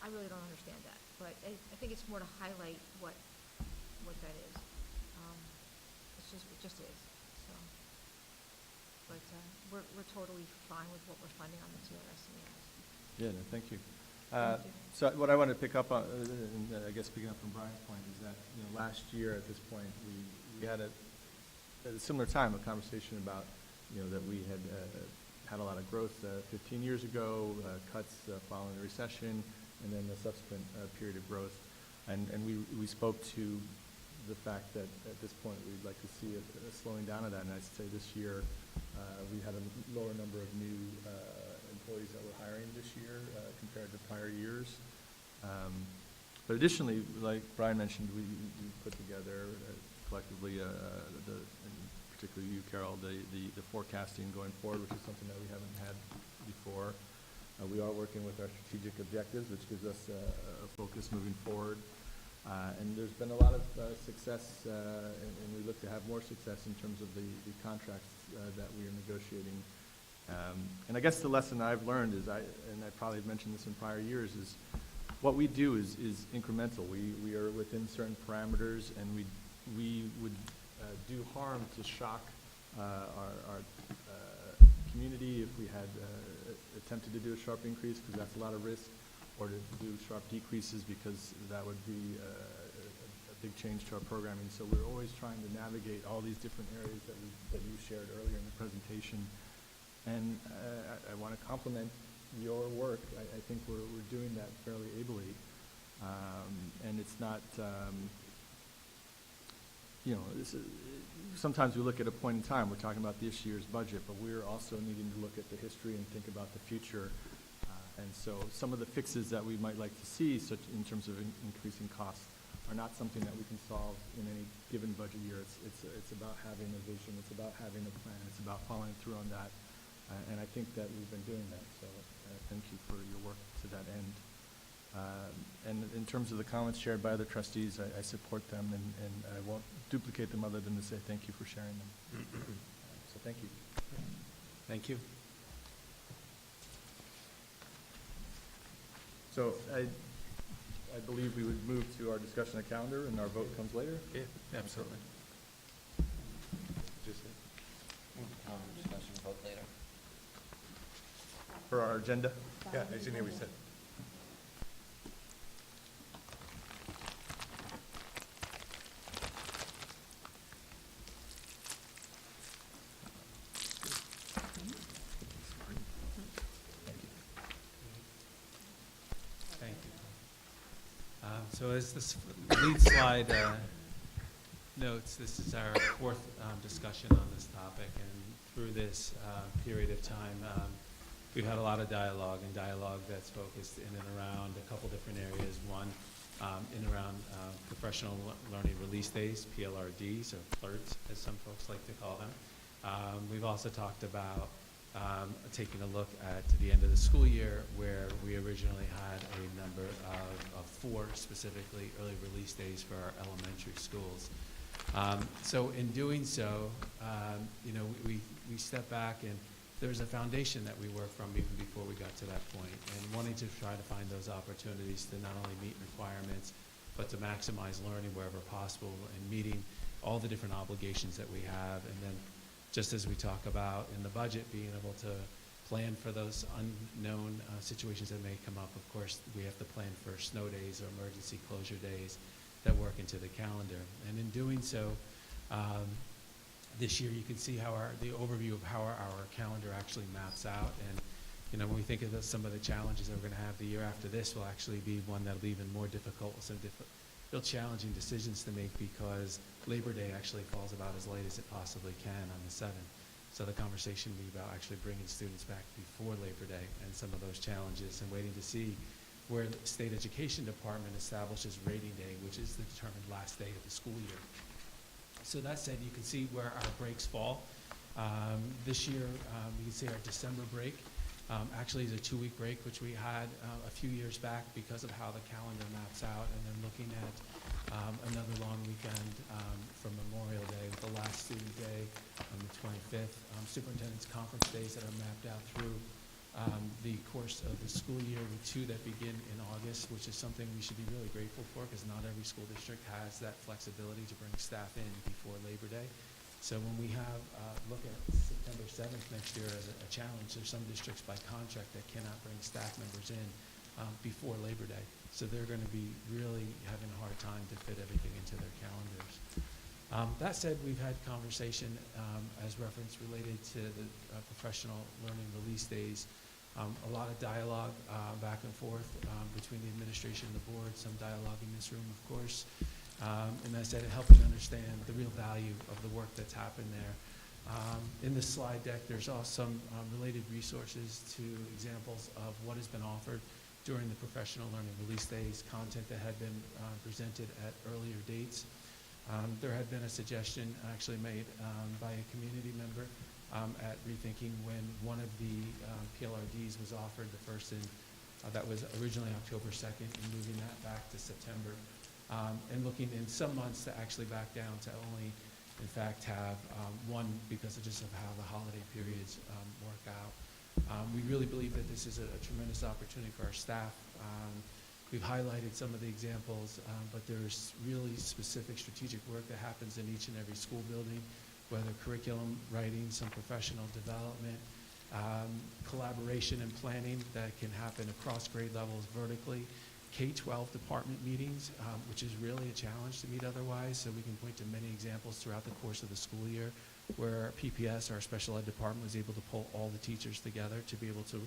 I really don't understand that, but I think it's more to highlight what that is. It just is. So, but we're totally fine with what we're funding on the TRS and ERS. Yeah, no, thank you. Thank you. So what I wanted to pick up on, and I guess picking up from Brian's point, is that last year at this point we had at a similar time a conversation about that we had a lot of growth 15 years ago, cuts following the recession, and then the subsequent period of growth, and we spoke to the fact that at this point we'd like to see a slowing down of that, and I'd say this year we had a lower number of new employees that we're hiring this year compared to prior years. But additionally, like Brian mentioned, we put together collectively, and particularly you, Carol, the forecasting going forward, which is something that we haven't had before. We are working with our strategic objectives, which gives us a focus moving forward. And there's been a lot of success, and we look to have more success in terms of the contracts that we are negotiating. And I guess the lesson I've learned is, and I probably have mentioned this in prior years, is what we do is incremental. We are within certain parameters, and we would do harm to shock our community if we had attempted to do a sharp increase, because that's a lot of risk, or to do sharp decreases because that would be a big change to our programming. So we're always trying to navigate all these different areas that you shared earlier in the presentation. And I want to compliment your work. I think we're doing that fairly ably. And it's not, sometimes we look at a point in time, we're talking about this year's budget, but we're also needing to look at the history and think about the future. And so some of the fixes that we might like to see, such in terms of increasing costs, are not something that we can solve in any given budget year. It's about having a vision. It's about having a plan. It's about following through on that. And I think that we've been doing that. So thank you for your work to that end. And in terms of the comments shared by other trustees, I support them, and I won't duplicate them other than to say thank you for sharing them. So thank you. Thank you. So I believe we would move to our discussion of calendar, and our vote comes later? Yeah, absolutely. Discussion, vote later. For our agenda? Yeah, as you know, we said. Thank you. So as this lead slide notes, this is our fourth discussion on this topic, and through this period of time, we've had a lot of dialogue, and dialogue that's focused in and around a couple different areas. One, in and around professional learning release days, PLRDs, or PLRDs, as some folks like to call them. We've also talked about taking a look at the end of the school year, where we originally had a number of 4 specifically early release days for our elementary schools. So in doing so, we step back, and there's a foundation that we work from even before we got to that point, and wanting to try to find those opportunities to not only meet requirements, but to maximize learning wherever possible, and meeting all the different obligations that we have. And then, just as we talk about in the budget, being able to plan for those unknown situations that may come up. Of course, we have to plan for snow days or emergency closure days that work into the calendar. And in doing so, this year you can see how the overview of how our calendar actually maps out. And when we think of some of the challenges that we're going to have the year after this, will actually be one that'll be even more difficult, some real challenging decisions to make, because Labor Day actually falls about as late as it possibly can on the 7th. So the conversation will be about actually bringing students back before Labor Day, and some of those challenges, and waiting to see where the State Education Department establishes rating day, which is the determined last day of the school year. So that said, you can see where our breaks fall. This year, you can see our December break actually is a 2-week break, which we had a few years back because of how the calendar maps out, and then looking at another long weekend from Memorial Day, with the last student day on the 25th. Superintendent's conference days that are mapped out through the course of the school year, with 2 that begin in August, which is something we should be really grateful for, because not every school district has that flexibility to bring staff in before Labor Day. So when we have look at September 7th next year as a challenge, there's some districts by contract that cannot bring staff members in before Labor Day. So they're going to be really having a hard time to fit everything into their calendars. That said, we've had conversation as reference related to the professional learning release days. A lot of dialogue back and forth between the administration and the board, some dialogue in this room, of course. And as I said, helping understand the real value of the work that's happened there. In this slide deck, there's also some related resources to examples of what has been offered during the professional learning release days, content that had been presented at earlier dates. There had been a suggestion actually made by a community member at Rethinking, when one of the PLRDs was offered, the first that was originally October 2nd, and moving that back to September. And looking in some months to actually back down to only, in fact, have one, because of just of how the holiday periods work out. We really believe that this is a tremendous opportunity for our staff. We've highlighted some of the examples, but there's really specific strategic work that happens in each and every school building, whether curriculum writing, some professional development, collaboration and planning that can happen across grade levels vertically, K-12 department meetings, which is really a challenge to meet otherwise. So we can point to many examples throughout the course of the school year where PPS, our special ed department, was able to pull all the teachers together to be able to,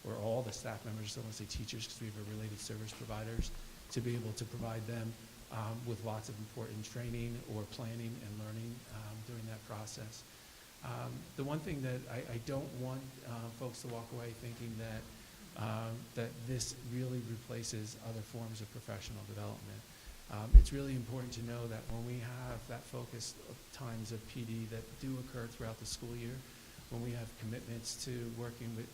or all the staff members, I don't want to say teachers because we have related service providers, to be able to provide them with lots of important training or planning and learning during that process. The one thing that I don't want folks to walk away thinking that that this really replaces other forms of professional development. It's really important to know that when we have that focus of times of PD that do occur throughout the school year, when we have commitments to working with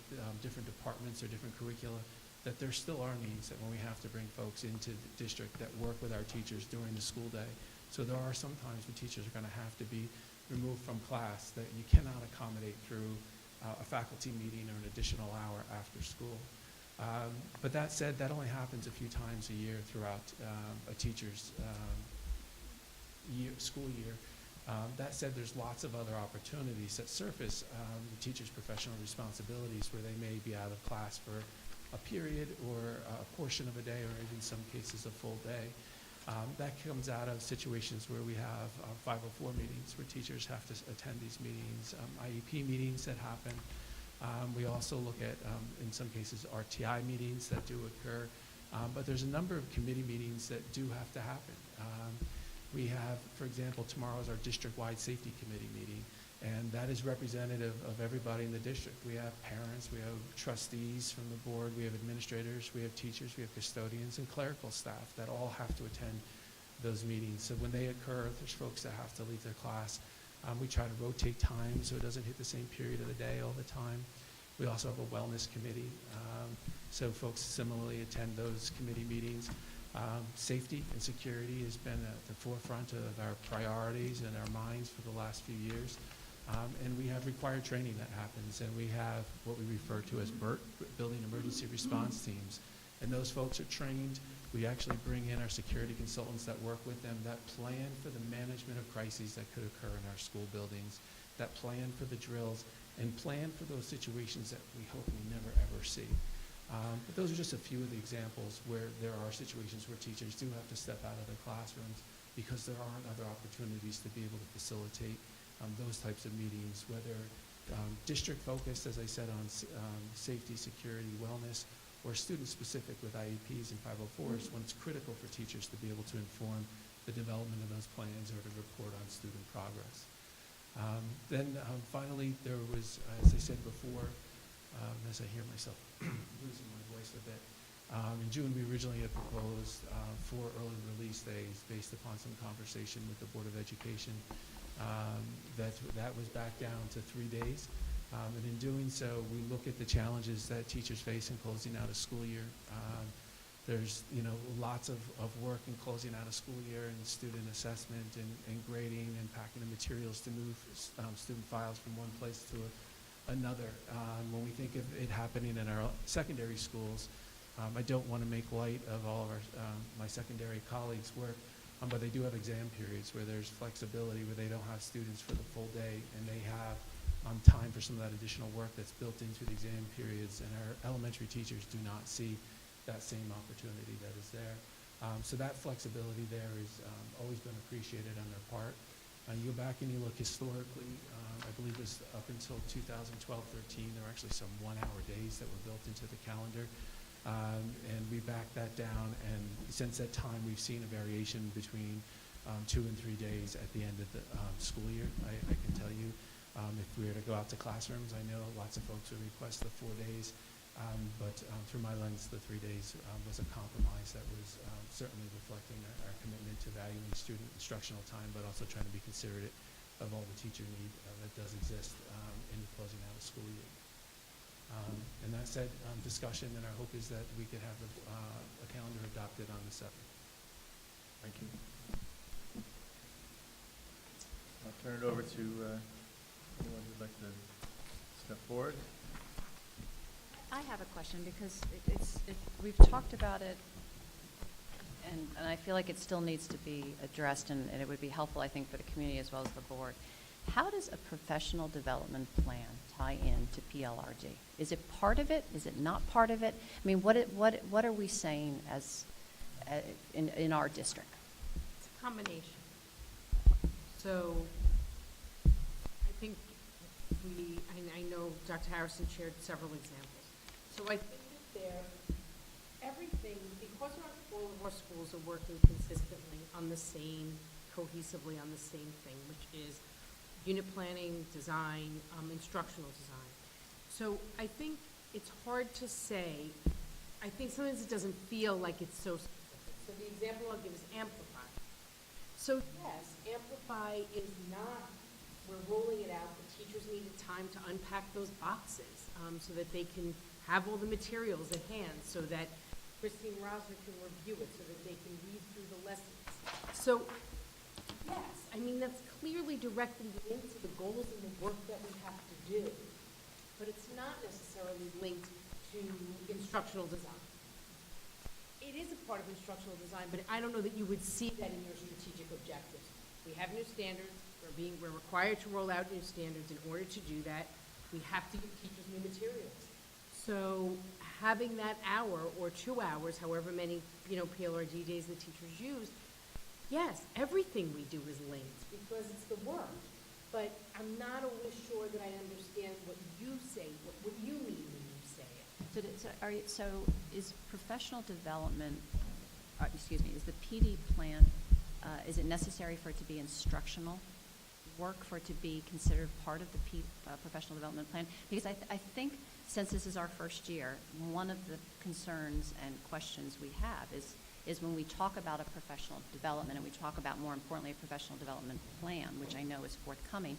different departments or different curricula that there still are needs that when we have to bring folks into the district that work with our teachers during the school day. So there are some times when teachers are going to have to be removed from class that you cannot accommodate through a faculty meeting or an additional hour after school. But that said, that only happens a few times a year throughout a teacher's school year. That said, there's lots of other opportunities that surface the teacher's professional responsibilities where they may be out of class for a period or a portion of a day or even some cases a full day. That comes out of situations where we have 504 meetings where teachers have to attend these meetings, IEP meetings that happen. We also look at, in some cases, RTI meetings that do occur. But there's a number of committee meetings that do have to happen. We have, for example, tomorrow is our district-wide safety committee meeting, and that is representative of everybody in the district. We have parents, we have trustees from the board, we have administrators, we have teachers, we have custodians, and clerical staff that all have to attend those meetings. So when they occur, there's folks that have to leave their class. We try to rotate time so it doesn't hit the same period of the day all the time. We also have a wellness committee, so folks similarly attend those committee meetings. Safety and security has been at the forefront of our priorities and our minds for the last few years. And we have required training that happens, and we have what we refer to as BERT, Building Emergency Response Teams. And those folks are trained. We actually bring in our security consultants that work with them that plan for the management of crises that could occur in our school buildings, that plan for the drills, and plan for those situations that we hope we never ever see. But those are just a few of the examples where there are situations where teachers do have to step out of their classrooms because there aren't other opportunities to be able to facilitate those types of meetings, whether district focused, as I said, on safety, security, wellness, or student-specific with IEPs and 504s when it's critical for teachers to be able to inform the development of those plans or to report on student progress. Then finally, there was, as I said before, as I hear myself losing my voice a bit, in June we originally had proposed 4 early release days based upon some conversation with the Board of Education. That was back down to 3 days. And in doing so, we look at the challenges that teachers face in closing out a school year. There's lots of work in closing out a school year and student assessment and grading and packing the materials to move student files from one place to another. When we think of it happening in our secondary schools, I don't want to make light of all of my secondary colleagues' work, but they do have exam periods where there's flexibility, where they don't have students for the full day, and they have time for some of that additional work that's built into the exam periods, and our elementary teachers do not see that same opportunity that is there. So that flexibility there is always been appreciated on their part. You go back and you look historically, I believe it was up until 2012-13, there were actually some 1-hour days that were built into the calendar. And we backed that down, and since that time we've seen a variation between 2 and 3 days at the end of the school year. I can tell you, if we were to go out to classrooms, I know lots of folks would request the 4 days, but through my lens, the 3 days was a compromise that was certainly reflecting our commitment to valuing student instructional time, but also trying to be considerate of all the teacher need that does exist in closing out a school year. And that said, discussion, and our hope is that we could have a calendar adopted on the 7th. Thank you. I'll turn it over to anyone who'd like to step forward. I have a question because we've talked about it, and I feel like it still needs to be addressed, and it would be helpful, I think, for the community as well as the board. How does a professional development plan tie in to PLRD? Is it part of it? Is it not part of it? I mean, what are we saying as in our district? It's a combination. So I think I know Dr. Harrison shared several examples. So I think that everything, because all of our schools are working consistently on the same, cohesively on the same thing, which is unit planning, design, instructional design. So I think it's hard to say. I think sometimes it doesn't feel like it's so specific. So the example I'll give is Amplify. So yes, Amplify is not, we're rolling it out to teachers needed time to unpack those boxes so that they can have all the materials at hand, so that Christine Rosner can review it, so that they can read through the lessons. So, yes, I mean, that's clearly directly linked to the goals and the work that we have to do, but it's not necessarily linked to instructional design. It is a part of instructional design, but I don't know that you would see that in your strategic objectives. We have new standards. We're required to roll out new standards. In order to do that, we have to give teachers new materials. So having that hour or 2 hours, however many, PLRD days the teachers use, yes, everything we do is linked because it's the work. But I'm not always sure that I understand what you say, what you mean when you say it. So is professional development, is the PD plan, is it necessary for it to be instructional work, for it to be considered part of the professional development plan? Because I think since this is our first year, one of the concerns and questions we have is when we talk about a professional development, and we talk about, more importantly, a professional development plan, which I know is forthcoming,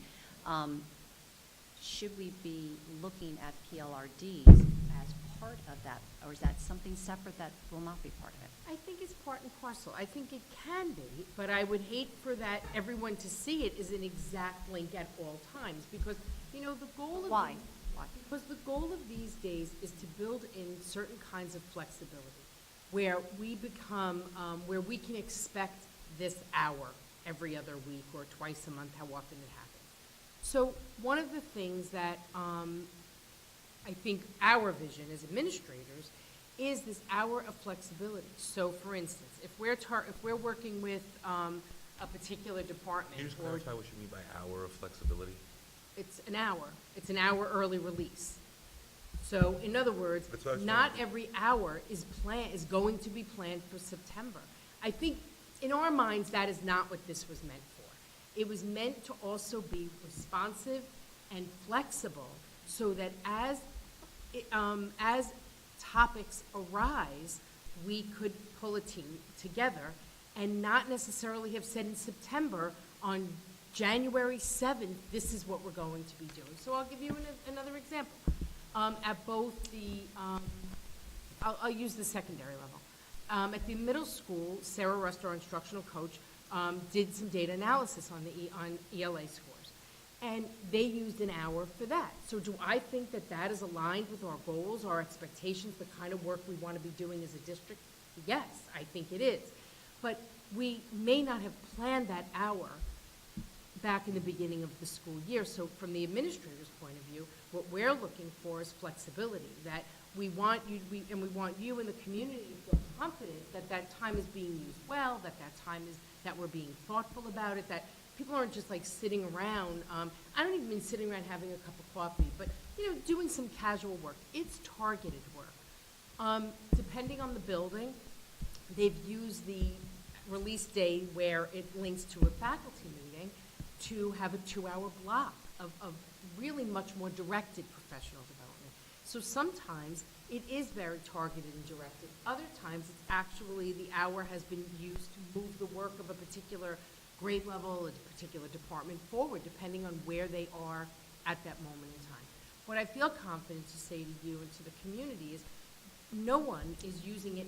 should we be looking at PLRDs as part of that, or is that something separate that will not be part of it? I think it's part and parcel. I think it can be, but I would hate for that everyone to see it as an exact link at all times, because, the goal of... Why? Because the goal of these days is to build in certain kinds of flexibility, where we become, where we can expect this hour every other week or twice a month, how often it happens. So one of the things that I think our vision as administrators is this hour of flexibility. So for instance, if we're working with a particular department... Can you just clarify what you mean by hour of flexibility? It's an hour. It's an hour early release. So in other words, not every hour is going to be planned for September. I think in our minds that is not what this was meant for. It was meant to also be responsive and flexible so that as topics arise, we could pull a team together and not necessarily have said in September, on January 7th, this is what we're going to be doing. So I'll give you another example. At both the, I'll use the secondary level. At the middle school, Sarah Rust, our instructional coach, did some data analysis on ELA scores. And they used an hour for that. So do I think that that is aligned with our goals, our expectations, the kind of work we want to be doing as a district? Yes, I think it is. But we may not have planned that hour back in the beginning of the school year. So from the administrator's point of view, what we're looking for is flexibility, that we want you and the community to feel confident that that time is being used well, that we're being thoughtful about it, that people aren't just like sitting around. I don't even mean sitting around having a cup of coffee, but doing some casual work. It's targeted work. Depending on the building, they've used the release day where it links to a faculty meeting to have a 2-hour block of really much more directed professional development. So sometimes it is very targeted and directed. Other times it's actually the hour has been used to move the work of a particular grade level, a particular department forward, depending on where they are at that moment in time. What I feel confident to say to you and to the community is no one is using it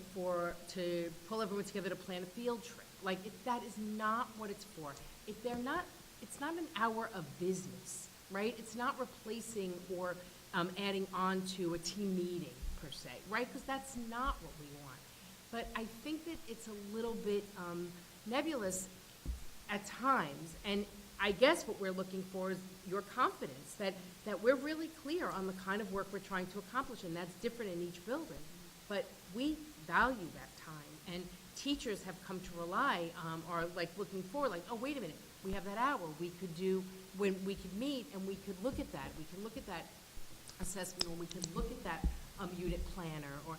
to pull everyone together to plan a field trip. That is not what it's for. It's not an hour of business, right? It's not replacing or adding on to a team meeting per se, right? Because that's not what we want. But I think that it's a little bit nebulous at times, and I guess what we're looking for is your confidence that we're really clear on the kind of work we're trying to accomplish, and that's different in each building. But we value that time, and teachers have come to rely, or looking for, oh, wait a minute, we have that hour. We could do, when we could meet and we could look at that. We can look at that assessment, or we can look at that unit planner, or,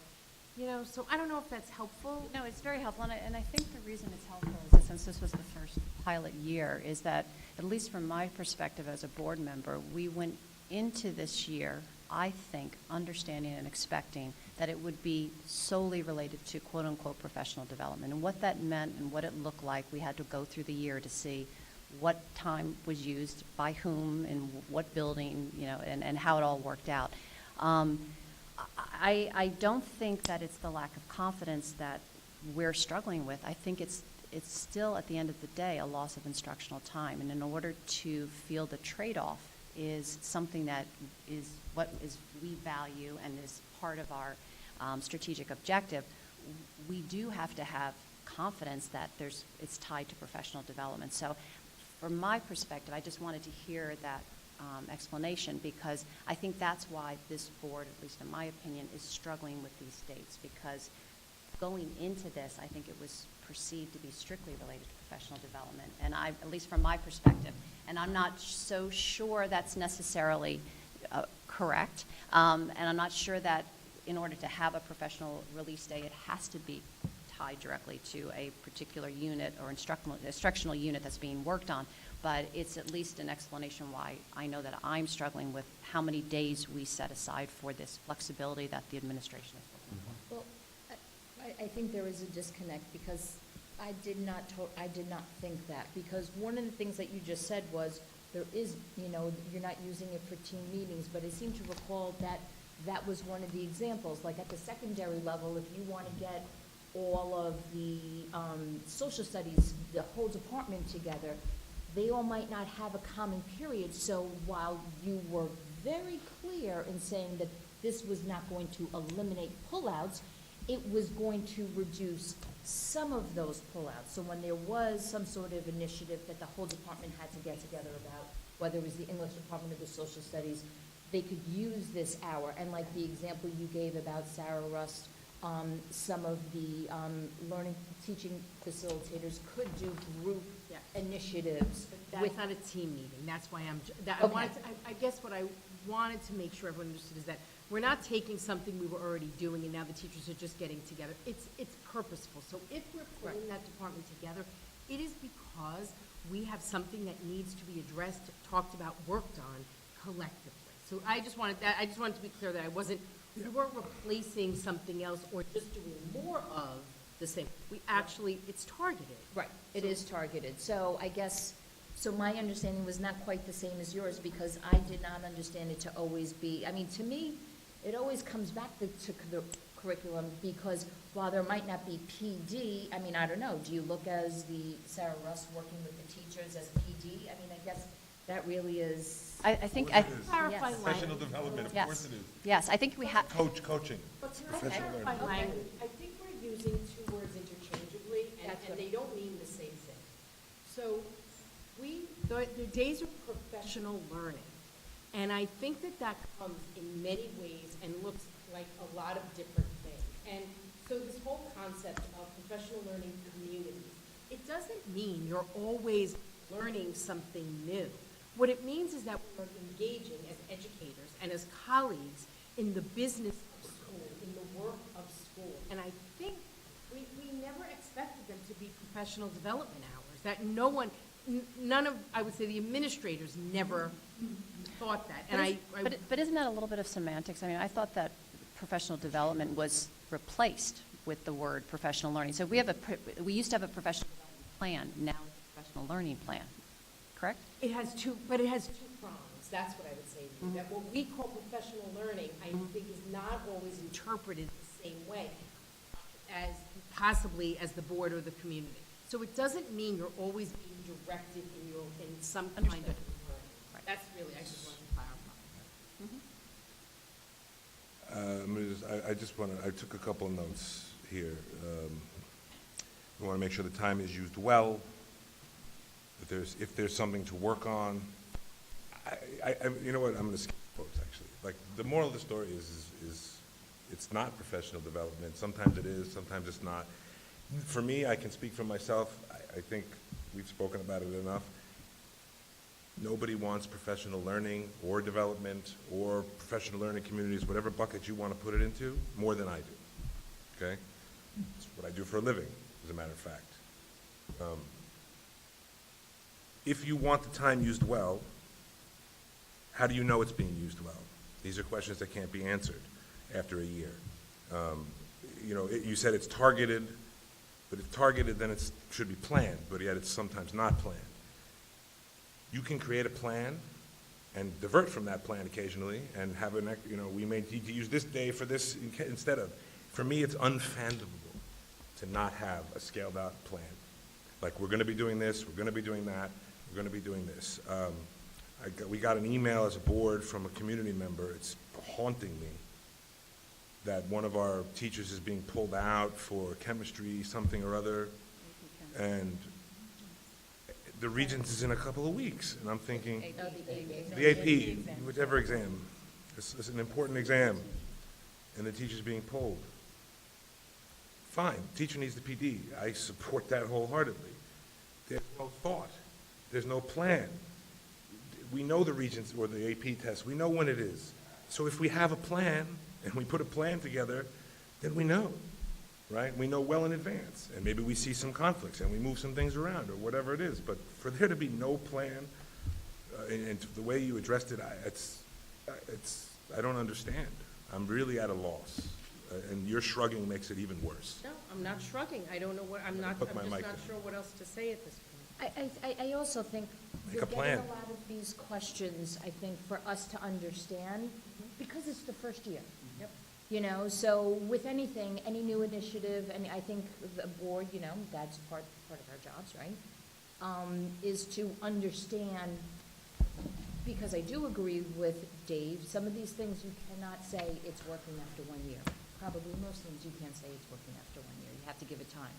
so I don't know if that's helpful. No, it's very helpful, and I think the reason it's helpful is that since this was the first pilot year, is that, at least from my perspective as a board member, we went into this year, I think, understanding and expecting that it would be solely related to quote-unquote professional development. And what that meant and what it looked like, we had to go through the year to see what time was used, by whom, and what building, you know, and how it all worked out. I don't think that it's the lack of confidence that we're struggling with. I think it's still, at the end of the day, a loss of instructional time. And in order to feel the trade-off is something that is what is we value and is part of our strategic objective, we do have to have confidence that it's tied to professional development. So from my perspective, I just wanted to hear that explanation, because I think that's why this board, at least in my opinion, is struggling with these dates, because going into this, I think it was perceived to be strictly related to professional development, and at least from my perspective, and I'm not so sure that's necessarily correct, and I'm not sure that in order to have a professional release day, it has to be tied directly to a particular unit or instructional unit that's being worked on, but it's at least an explanation why I know that I'm struggling with how many days we set aside for this flexibility that the administration is looking for. Well, I think there is a disconnect, because I did not think that, because one of the things that you just said was there is, you're not using it for team meetings, but I seem to recall that was one of the examples. Like at the secondary level, if you want to get all of the social studies, the whole department together, they all might not have a common period. So while you were very clear in saying that this was not going to eliminate pullouts, it was going to reduce some of those pullouts. So when there was some sort of initiative that the whole department had to get together about, whether it was the English department or the social studies, they could use this hour. And like the example you gave about Sarah Rust, some of the learning teaching facilitators could do group initiatives. But that's not a team meeting. That's why I guess what I wanted to make sure everyone understood is that we're not taking something we were already doing and now the teachers are just getting together. It's purposeful. So if we're pulling that department together, it is because we have something that needs to be addressed, talked about, worked on collectively. So I just wanted to be clear that we weren't replacing something else or just doing more of the same. It's targeted. Right, it is targeted. So I guess, my understanding was not quite the same as yours, because I did not understand it to always be, to me, it always comes back to the curriculum, because while there might not be PD, I don't know, do you look as the Sarah Russ working with the teachers as PD? I guess that really is. I think clarify yes. Professional development, of course it is. Yes, I think we have. Coaching. But to Professional clarify learning. language, I think we're using two words interchangeably, and they don't mean the same thing. So the days of professional learning, and I think that comes in many ways and looks like a lot of different things. And so this whole concept of professional learning communities, it doesn't mean you're always learning something new. What it means is that we're engaging as educators and as colleagues in the business of school, in the work of school. And I think we never expected them to be professional development hours. That none of, I would say, the administrators never thought that. And But isn't that a little bit of semantics? I thought that professional development was replaced with the word professional learning. So we used to have a professional development plan, now it's a professional learning plan, correct? It has two prongs. That's what I would say. Mm-hmm. That what we call professional learning, I think, is not always interpreted the same way as possibly as the board or the community. So it doesn't mean you're always being directed in some kind of learning. Right. That's really, I just wanted to clarify. I took a couple of notes here. We want to make sure the time is used well. If there's something to work on, you know what? I'm going to skip quotes, actually. Like, the moral of the story is it's not professional development. Sometimes it is, sometimes it's not. For me, I can speak for myself. I think we've spoken about it enough. Nobody wants professional learning or development or professional learning communities, whatever bucket you want to put it into, more than I do, okay? It's what I do for a living, as a matter of fact. If you want the time used well, how do you know it's being used well? These are questions that can't be answered after a year. You said it's targeted, but if targeted, then it should be planned, but yet it's sometimes not planned. You can create a plan and divert from that plan occasionally and have we may need to use this day for this instead of. For me, it's unfathomable to not have a scaled out plan. Like, we're gonna be doing this, we're gonna be doing that, we're gonna be doing this. We got an email as a board from a community member, it's haunting me, that one of our teachers is being pulled out for chemistry, something or other, and the Regents is in a couple of weeks, and I'm thinking, the AP, whichever exam, it's an important exam, and the teacher's being pulled. Fine, teacher needs the PD, I support that wholeheartedly. There's no thought, there's no plan. We know the Regents or the AP test, we know when it is. So if we have a plan, and we put a plan together, then we know, right? We know well in advance, and maybe we see some conflicts, and we move some things around, or whatever it is. But for there to be no plan, and the way you addressed it, I don't understand. I'm really at a loss, and your shrugging makes it even worse. No, I'm not shrugging. I don't know what, I'm just not sure what else to say at this point. I also think Make you're a plan. getting a lot of these questions, I think, for us to understand, because it's the first year. Yep. You know, so with anything, any new initiative, and I think the board, you know, that's part of our jobs, right? Is to understand, because I do agree with Dave, some of these things you cannot say it's working after 1 year. Probably most things you can't say it's working after 1 year. You have to give it time.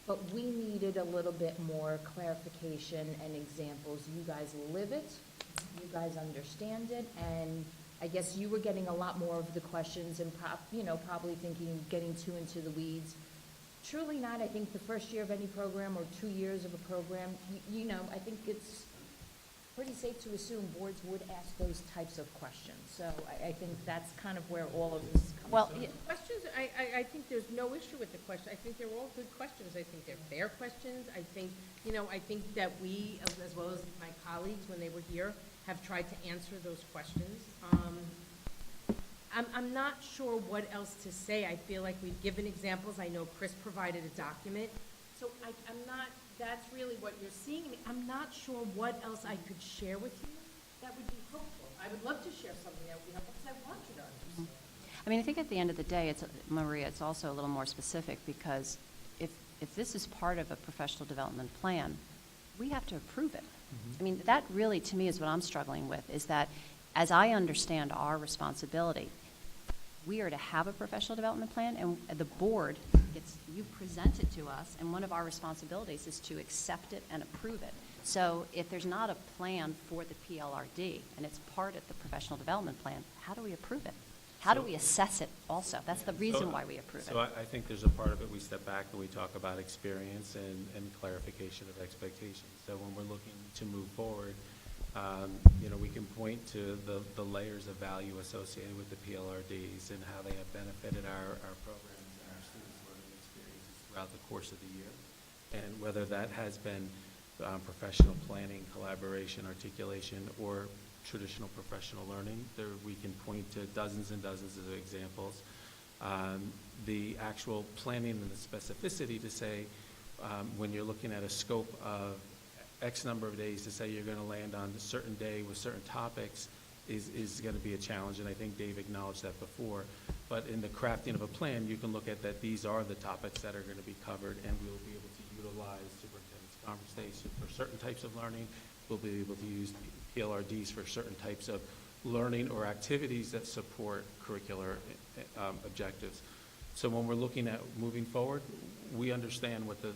But we needed a little bit more clarification and examples. You guys live it, you guys understand it, and I guess you were getting a lot more of the questions and probably thinking, getting too into the weeds. Truly not. I think the first year of any program or 2 years of a program, I think it's pretty safe to assume boards would ask those types of questions. So I think that's kind of where all of this comes from. Questions, I think there's no issue with the question. I think they're all good questions. I think they're fair questions. I think that we, as well as my colleagues when they were here, have tried to answer those questions. I'm not sure what else to say. I feel like we've given examples. I know Chris provided a document. So I'm not, that's really what you're seeing. I'm not sure what else I could share with you that would be helpful. I would love to share something that would be helpful because I want you to understand. I mean, I think at the end of the day, Maria, it's also a little more specific because if this is part of a professional development plan, we have to approve it. I mean, that really, to me, is what I'm struggling with, is that as I understand our responsibility, we are to have a professional development plan, and the board you present it to us, and one of our responsibilities is to accept it and approve it. So if there's not a plan for the PLRD, and it's part of the professional development plan, how do we approve it? How do we assess it also? That's the reason why we approve it. So I think there's a part of it, we step back and we talk about experience and clarification of expectations. So when we're looking to move forward, we can point to the layers of value associated with the PLRDs and how they have benefited our programs and our students' learning experiences throughout the course of the year. And whether that has been professional planning, collaboration, articulation, or traditional professional learning, we can point to dozens and dozens of examples. The actual planning and the specificity to say, when you're looking at a scope of X number of days, to say you're going to land on a certain day with certain topics is going to be a challenge, and I think Dave acknowledged that before. But in the crafting of a plan, you can look at that these are the topics that are going to be covered, and we'll be able to utilize superintendent's conversation for certain types of learning. We'll be able to use PLRDs for certain types of learning or activities that support curricular objectives. So when we're looking at moving forward, we understand what the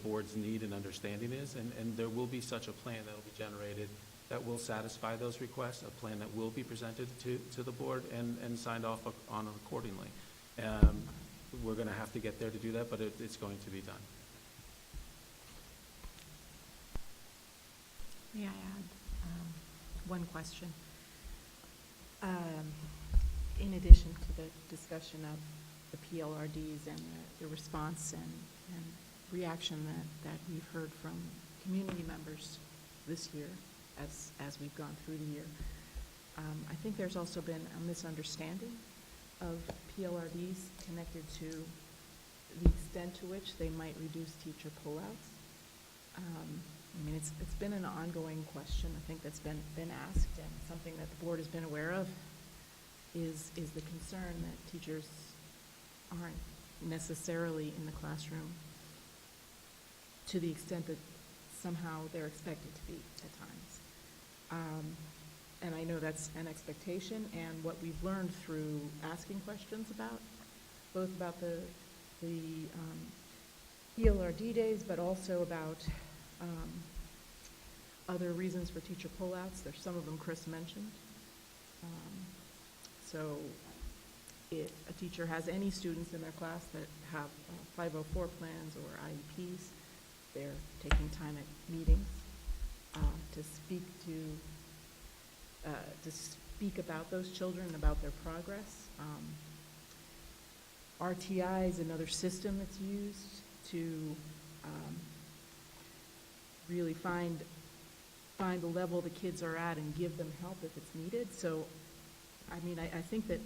board's need and understanding is, and there will be such a plan that will be generated that will satisfy those requests, a plan that will be presented to the board and signed off on accordingly. We're going to have to get there to do that, but it's going to be done. May I add one question? In addition to the discussion of the PLRDs and the response and reaction that we've heard from community members this year as we've gone through the year, I think there's also been a misunderstanding of PLRDs connected to the extent to which they might reduce teacher pullouts. I mean, it's been an ongoing question, I think, that's been asked, and something that the board has been aware of is the concern that teachers aren't necessarily in the classroom to the extent that somehow they're expected to be at times. And I know that's an expectation, and what we've learned through asking questions about, both about the ELRD days, but also about other reasons for teacher pullouts. There's some of them Chris mentioned. So if a teacher has any students in their class that have 504 plans or IEPs, they're taking time at meetings to speak about those children and about their progress. RTI is another system that's used to really find the level the kids are at and give them help if it's needed. So, I mean, I think that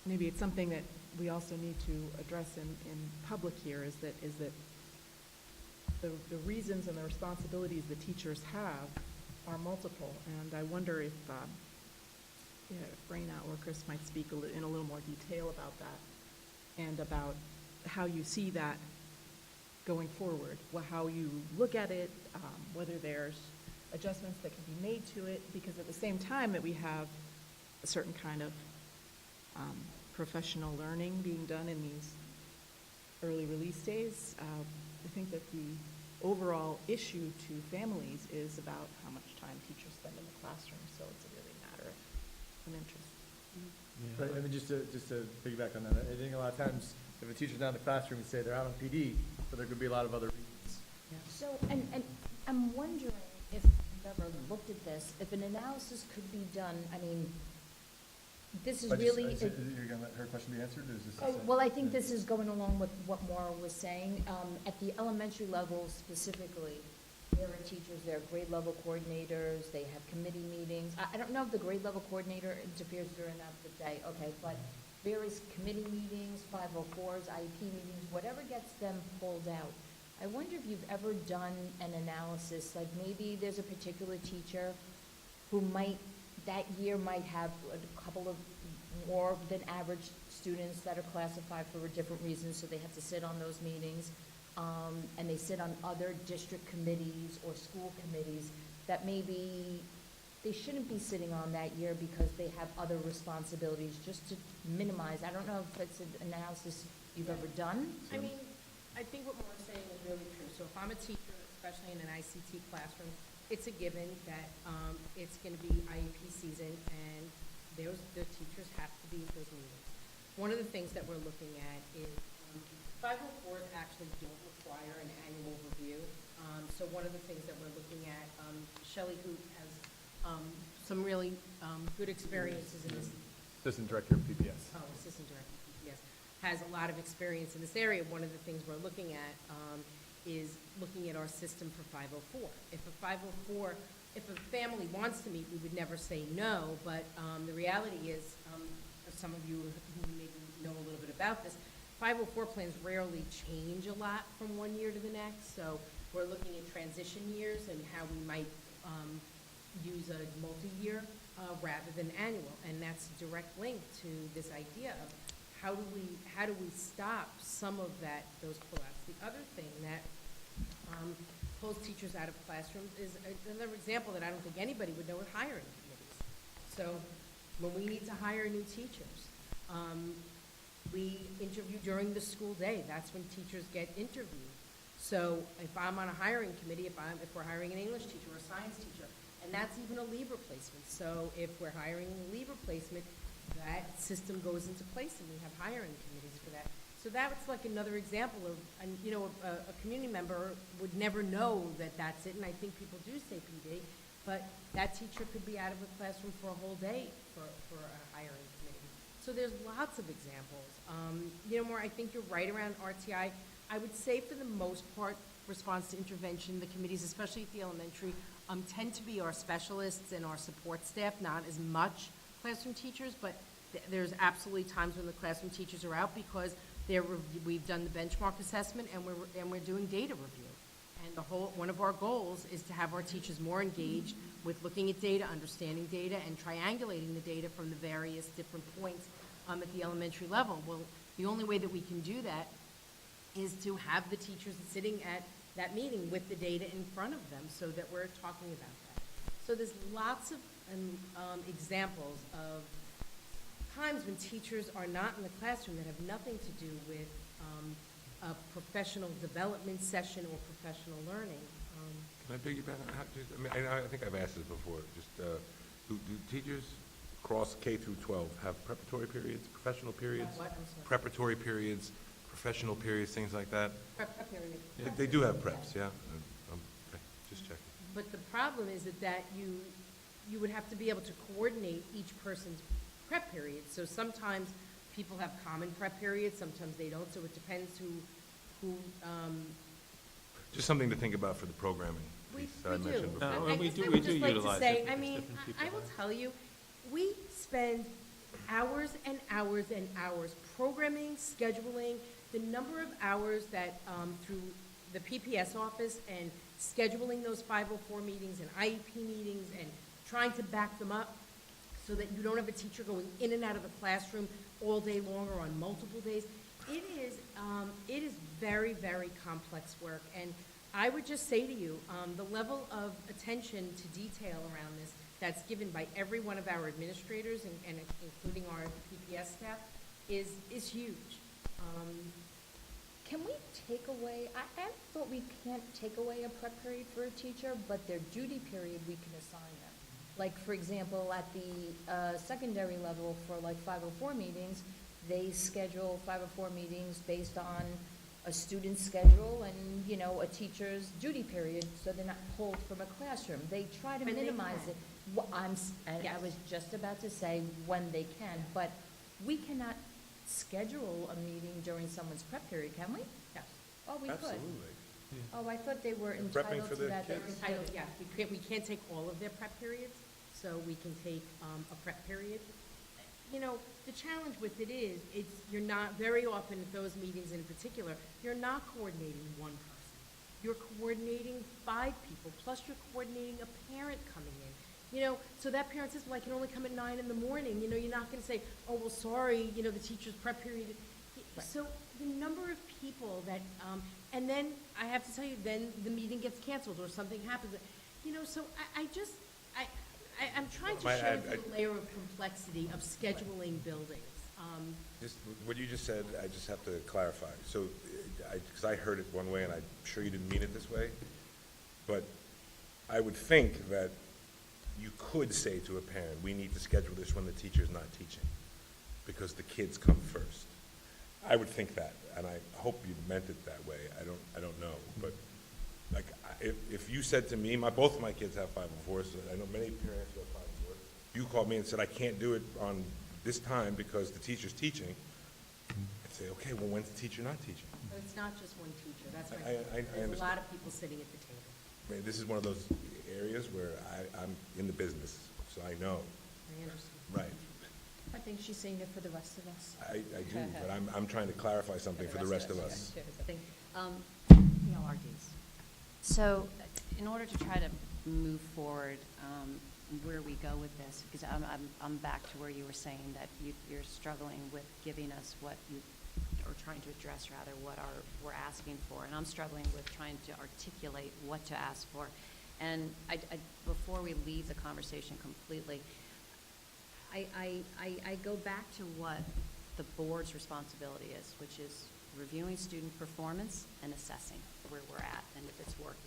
maybe it's something that we also need to address in public here is that the reasons and the responsibilities that teachers have are multiple, and I wonder if Raina or Chris might speak in a little more detail about that and about how you see that going forward, how you look at it, whether there's adjustments that can be made to it, because at the same time that we have a certain kind of professional learning being done in these early release days, I think that the overall issue to families is about how much time teachers spend in the classroom, so it's a really matter of an interest. But I mean, just to piggyback on that, I think a lot of times if a teacher's not in the classroom, we say they're out on PD, but there could be a lot of other reasons. So, and I'm wondering if you've ever looked at this, if an analysis could be done, I mean, this is really. You're going to let her question be answered, or is this? Oh, well, I think this is going along with what Maura was saying. At the elementary level specifically, there are teachers, there are grade level coordinators, they have committee meetings. I don't know if the grade level coordinator interferes during that day, okay, but various committee meetings, 504s, IEP meetings, whatever gets them pulled out. I wonder if you've ever done an analysis, like maybe there's a particular teacher who that year might have a couple of more than average students that are classified for different reasons, so they have to sit on those meetings, and they sit on other district committees or school committees that maybe they shouldn't be sitting on that year because they have other responsibilities, just to minimize. I don't know if it's an analysis you've ever done. I mean, I think what Maura's saying is really true. So if I'm a teacher, especially in an ICT classroom, it's a given that it's going to be IEP season, and the teachers have to be at those meetings. One of the things that we're looking at is 504s actually don't require an annual review. So one of the things that we're looking at, Shelley, who has some really good experiences in this. Assistant Director of PPS. Oh, Assistant Director of PPS. Has a lot of experience in this area. One of the things we're looking at is looking at our system for 504. If a family wants to meet, we would never say no, but the reality is, for some of you who maybe know a little bit about this, 504 plans rarely change a lot from one year to the next, so we're looking at transition years and how we might use a multi-year rather than annual, and that's a direct link to this idea of how do we stop some of those pullouts. The other thing that pulls teachers out of classrooms is another example that I don't think anybody would know are hiring committees. So when we need to hire new teachers, we interview during the school day. That's when teachers get interviewed. So if I'm on a hiring committee, if we're hiring an English teacher or a science teacher, and that's even a leave replacement. So if we're hiring a leave replacement, that system goes into place, and we have hiring committees for that. So that's like another example of, a community member would never know that that's it, and I think people do say PD, but that teacher could be out of the classroom for a whole day for a hiring committee. So there's lots of examples. Maura, I think you're right around RTI. I would say for the most part, response to intervention, the committees, especially at the elementary, tend to be our specialists and our support staff, not as much classroom teachers, but there's absolutely times when the classroom teachers are out because we've done the benchmark assessment and we're doing data review. And one of our goals is to have our teachers more engaged with looking at data, understanding data, and triangulating the data from the various different points at the elementary level. Well, the only way that we can do that is to have the teachers sitting at that meeting with the data in front of them so that we're talking about that. So there's lots of examples of times when teachers are not in the classroom that have nothing to do with a professional development session or professional learning. Can I piggyback on that? I mean, I think I've asked this before. Just, do teachers across K through 12 have preparatory periods, professional periods? What? I'm sorry. Preparatory periods, professional periods, things like that? Prep period. Yeah. They do have preps, yeah? Okay, just checking. But the problem is that you would have to be able to coordinate each person's prep period. So sometimes people have common prep periods, sometimes they don't, so it depends who Just something to think about for the programming piece that I mentioned before. No, I we guess do- I we would do just like to utilize say, it. I There's mean, different people I will there. tell you, we spend hours and hours and hours programming, scheduling, the number of hours that through the PPS office and scheduling those 504 meetings and IEP meetings and trying to back them up so that you don't have a teacher going in and out of the classroom all day long or on multiple days. It is very, very complex work. And I would just say to you, the level of attention to detail around this that's given by every one of our administrators and including our PPS staff is huge. Can we take away, I thought we can't take away a prep period for a teacher, but their duty period we can assign them. Like, for example, at the secondary level for like 504 meetings, they schedule 504 meetings based on a student's schedule and, you know, a teacher's duty period, so they're not pulled from a classroom. They try to And they minimize can. it. I Yes. was just about to say when they can, but we cannot schedule a meeting during someone's prep period, can we? Yes. Oh, we could. Absolutely. Oh, I thought they were They're prepping entitled for to the that. kids. They're entitled, yeah, we can't take all of their prep periods, so we can take a prep period. You know, the challenge with it is, you're not, very often at those meetings in particular, you're not coordinating one person. You're coordinating 5 people, plus you're coordinating a parent coming in. You know, so that parent says, well, I can only come at 9 in the morning. You know, you're not gonna say, oh, well, sorry, you know, the teacher's prep period. So the number of people that, and then I have to tell you, then the meeting gets canceled or something happens. You know, so I'm trying to My- show you the layer of complexity of scheduling buildings. Just, what you just said, I just have to clarify. So, because I heard it one way, and I'm sure you didn't mean it this way, but I would think that you could say to a parent, we need to schedule this when the teacher's not teaching, because the kids come first. I would think that, and I hope you meant it that way. I don't know, but like, if you said to me, both of my kids have 504s, so I know many parents who have 504s. You called me and said, I can't do it on this time because the teacher's teaching. I'd say, okay, well, when's the teacher not teaching? So it's not just one teacher, that's my I point. There's a understand. lot of people sitting at the table. I mean, this is one of those areas where I'm in the business, so I know. I understand. Right. I think she's saying it for the rest of us. I do, but I'm trying to clarify something for the rest of us. I think, PLRDs. So, in order to try to move forward, where we go with this, because I'm back to where you were saying that you're struggling with giving us what you, or trying to address rather, what we're asking for, and I'm struggling with trying to articulate what to ask for. And before we leave the conversation completely, I go back to what the board's responsibility is, which is reviewing student performance and assessing where we're at and if it's working.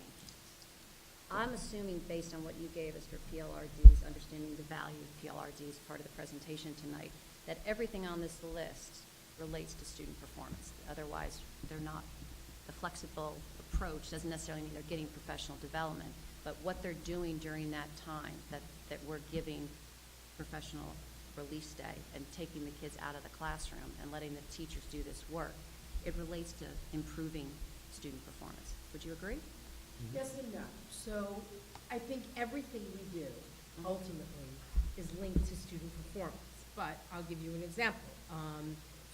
I'm assuming, based on what you gave us for PLRDs, understanding the value of PLRDs, part of the presentation tonight, that everything on this list relates to student performance. Otherwise, they're not. The flexible approach doesn't necessarily mean they're getting professional development, but what they're doing during that time that we're giving professional release day and taking the kids out of the classroom and letting the teachers do this work, it relates to improving student performance. Would you agree? Yes and no. So I think everything we do ultimately is linked to student performance. But I'll give you an example.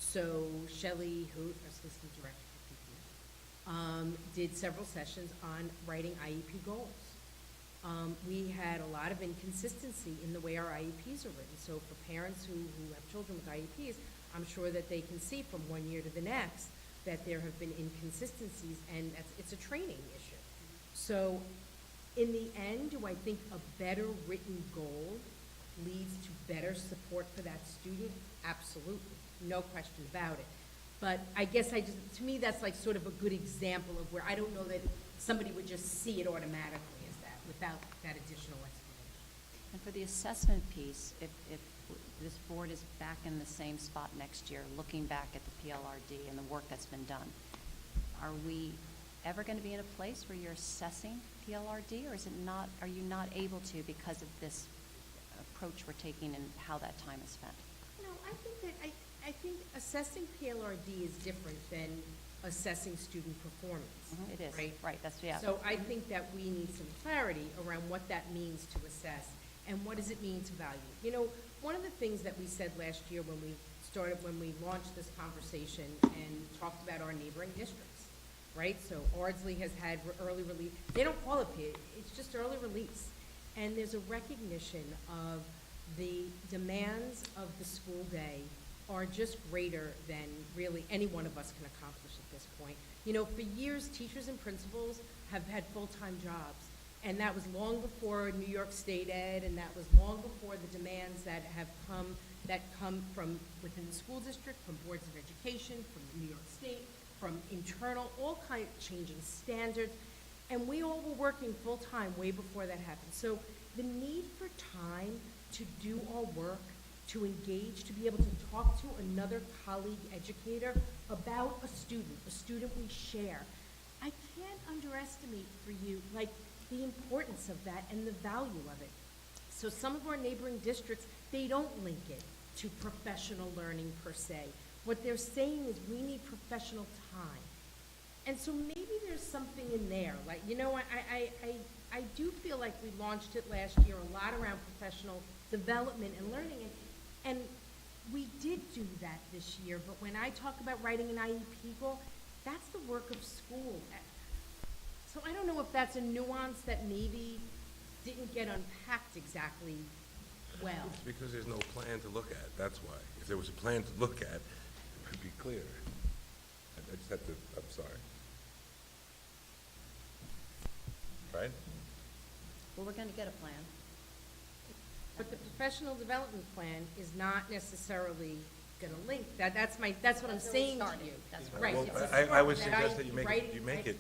So Shelley Hoot, Assistant Director for PPS, did several sessions on writing IEP goals. We had a lot of inconsistency in the way our IEPs are written. So for parents who have children with IEPs, I'm sure that they can see from one year to the next that there have been inconsistencies, and it's a training issue. So in the end, do I think a better written goal leads to better support for that student? Absolutely, no question about it. But I guess to me, that's like sort of a good example of where I don't know that somebody would just see it automatically as that without that additional explanation. And for the assessment piece, if this board is back in the same spot next year, looking back at the PLRD and the work that's been done, are we ever going to be in a place where you're assessing PLRD, or is it not? Are you not able to because of this approach we're taking and how that time is spent? No, I think assessing PLRD is different than assessing student performance. It is, right? That's, yeah. So I think that we need some clarity around what that means to assess and what does it mean to value. You know, one of the things that we said last year when we launched this conversation and talked about our neighboring districts, right? So Ardsley has had early release. They don't call it PA, it's just early release. And there's a recognition of the demands of the school day are just greater than really any one of us can accomplish at this point. You know, for years, teachers and principals have had full-time jobs, and that was long before New York State Ed, and that was long before the demands that come from within the school district, from boards of education, from New York State, from internal, all kinds of changing standards, and we all were working full-time way before that happened. So the need for time to do our work, to engage, to be able to talk to another colleague educator about a student we share. I can't underestimate for you, like, the importance of that and the value of it. So some of our neighboring districts, they don't link it to professional learning per se. What they're saying is we need professional time. And so maybe there's something in there. Like, you know, I do feel like we launched it last year a lot around professional development and learning. And we did do that this year, but when I talk about writing an IEP goal, that's the work of school. So I don't know if that's a nuance that maybe didn't get unpacked exactly well. It's because there's no plan to look at, that's why. If there was a plan to look at, it would be clear. I just have to, I'm sorry. Right? Well, we're going to get a plan. But the professional development plan is not necessarily going to link. That's what I'm saying to you. That's right. Well, It's a I start, would that suggest that you make it.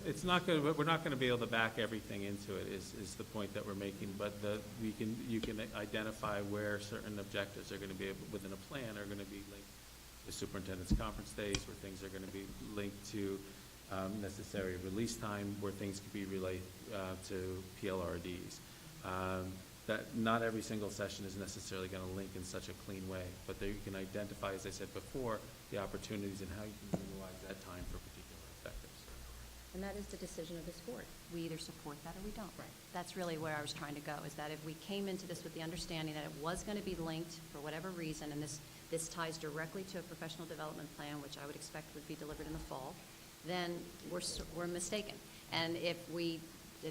It's not going to, we're not going to be able to back everything into it, is the point that we're making. But you can identify where certain objectives are going to be within a plan are going to be linked to superintendent's conference days, where things are going to be linked to necessary release time, where things could be related to PLRDs. That not every single session is necessarily going to link in such a clean way, but there you can identify, as I said before, the opportunities and how you can utilize that time for particular objectives. And that is the decision of this board. We either support that or we don't. Right. That's really where I was trying to go, is that if we came into this with the understanding that it was going to be linked for whatever reason, and this ties directly to a professional development plan, which I would expect would be delivered in the fall, then we're mistaken. And if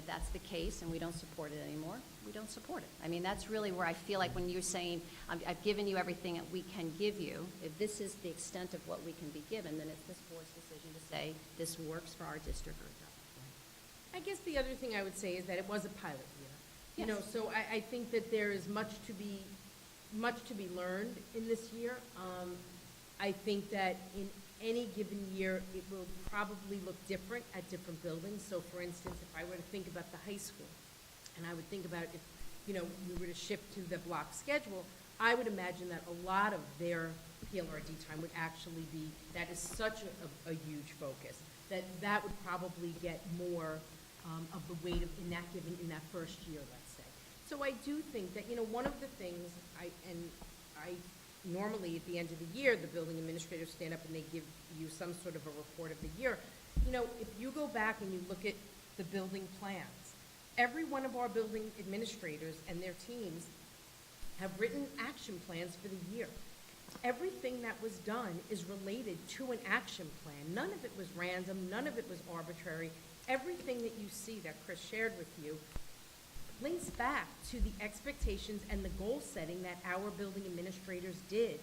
that's the case and we don't support it anymore, we don't support it. I mean, that's really where I feel like when you're saying, I've given you everything that we can give you, if this is the extent of what we can be given, then it's this board's decision to say this works for our district or it doesn't. I guess the other thing I would say is that it was a pilot year. Yes. You know, so I think that there is much to be learned in this year. I think that in any given year, it will probably look different at different buildings. So for instance, if I were to think about the high school, and I would think about if, you know, we were to shift to the block schedule, I would imagine that a lot of their PLRD time would actually be, that is such a huge focus, that would probably get more of the weight in that first year, let's say. So I do think that, you know, one of the things I normally at the end of the year, the building administrators stand up and they give you some sort of a report of the year. You know, if you go back and you look at the building plans, every one of our building administrators and their teams have written action plans for the year. everything that was done is related to an action plan. None of it was random, none of it was arbitrary. Everything that you see that Chris shared with you links back to the expectations and the goal setting that our building administrators did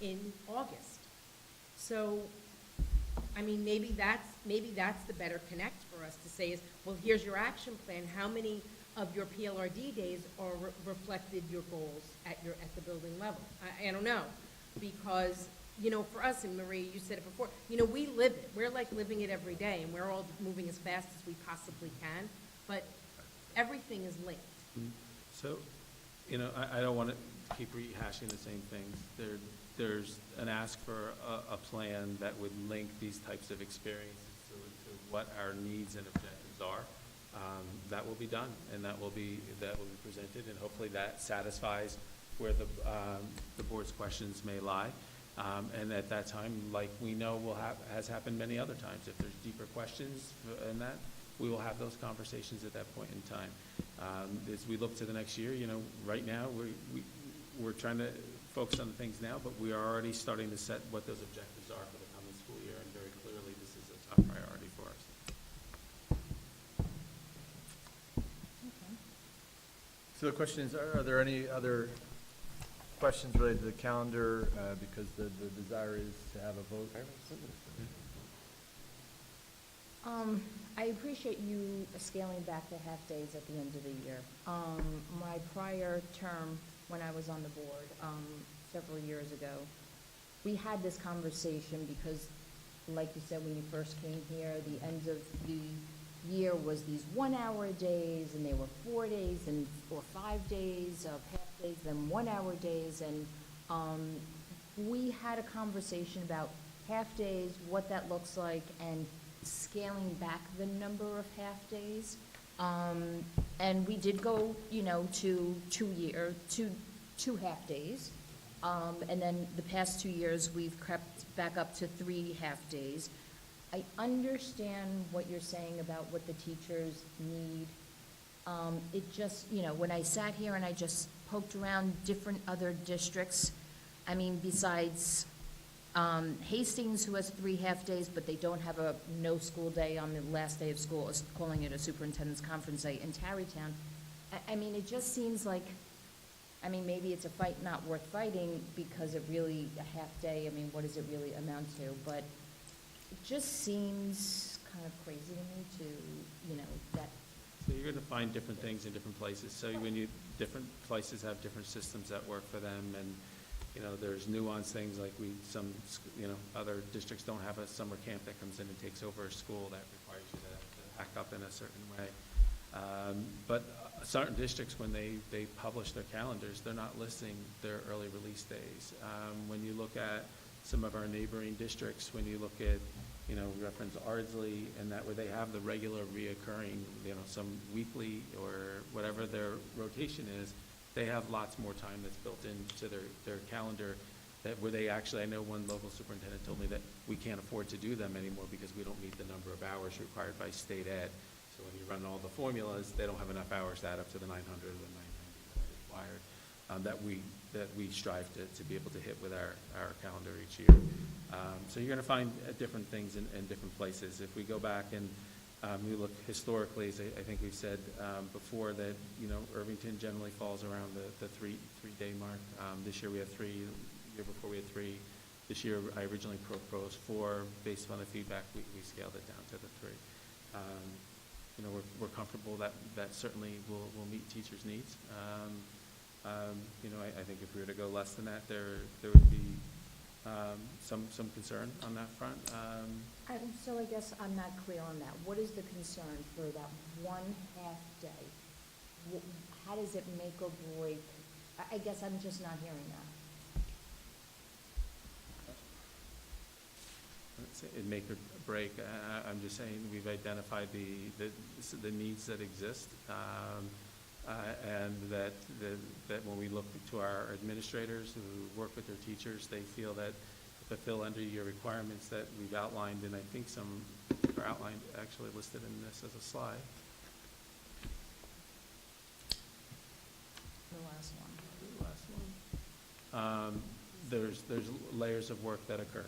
in August. So, I mean, maybe that's the better connect for us to say is, well, here's your action plan. How many of your PLRD days are reflected your goals at the building level? I don't know, because, you know, for us, and Marie, you said it before, you know, we live it. We're like living it every day, and we're all moving as fast as we possibly can, but everything is linked. So, you know, I don't want to keep rehashing the same things. There's an ask for a plan that would link these types of experiences to what our needs and objectives are. That will be done, and that will be presented, and hopefully that satisfies where the board's questions may lie. And at that time, like we know has happened many other times, if there's deeper questions in that, we will have those conversations at that point in time. As we look to the next year, you know, right now we're trying to focus on the things now, but we are already starting to set what those objectives are for the coming school year, and very clearly this is a top priority for us. So the question is, are there any other questions related to the calendar, because the desire is to have a vote? I appreciate you scaling back the half-days at the end of the year. My prior term, when I was on the board, several years ago, we had this conversation because, like you said, when you first came here, the end of the year was these 1 hour days, and they were 4 days or 5 days of half-days, then 1 hour days, and we had a conversation about half-days, what that looks like, and scaling back the number of half-days. And we did go, you know, to two half-days. And then the past 2 years, we've crept back up to 3 half-days. I understand what you're saying about what the teachers need. It just, you know, when I sat here and I just poked around different other districts, I mean, besides Hastings, who has 3 half-days, but they don't have a no-school day on the last day of school, is calling it a superintendent's conference day in Tarrytown. I mean, it just seems like, I mean, maybe it's a fight not worth fighting because it really, a half-day, I mean, what does it really amount to? But it just seems kind of crazy to me to, you know, that. So you're going to find different things in different places. So when different places have different systems that work for them, and you know, there's nuanced things like other districts don't have a summer camp that comes in and takes over a school that requires you to act up in a certain way. But certain districts, when they publish their calendars, they're not listing their early release days. When you look at some of our neighboring districts, when you look at, you know, reference Ardsley, and that where they have the regular reoccurring, you know, some weekly or whatever their rotation is, they have lots more time that's built into their calendar, that where they actually, I know one local superintendent told me that we can't afford to do them anymore because we don't meet the number of hours required by state ed. So when you run all the formulas, they don't have enough hours to add up to the 900 or the 990 that are required, that we strive to be able to hit with our calendar each year. So you're going to find different things in different places. If we go back and we look historically, as I think we've said before, that, you know, Irvington generally falls around the three-day mark. This year we have 3. The year before we had 3. This year I originally proposed 4. Based on the feedback, we scaled it down to the 3. You know, we're comfortable that certainly will meet teachers' needs. You know, I think if we were to go less than that, there would be some concern on that front. So I guess I'm not clear on that. What is the concern for that 1 half day? How does it make or break? I guess I'm just not hearing that. It'd make or break. I'm just saying we've identified the needs that exist, and that when we look to our administrators who work with their teachers, they feel that to fulfill under-year requirements that we've outlined, and I think some are outlined, actually listed in this as a slide. The last one. there's layers of work that occur.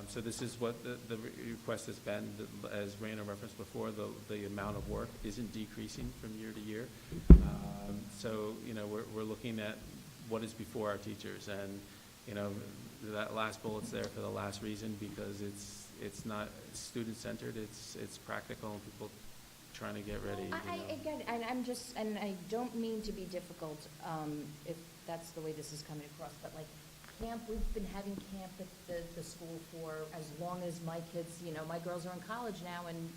So this is what the request has been, as Raina referenced before, the amount of work isn't decreasing from year to year. So, you know, we're looking at what is before our teachers, and, you know, that last bullet's there for the last reason, because it's not student-centered, it's practical, and people trying to get ready. Again, and I'm just, and I don't mean to be difficult, if that's the way this is coming across, but like camp, we've been having camp at the school for as long as my kids, you know, my girls are in college now, and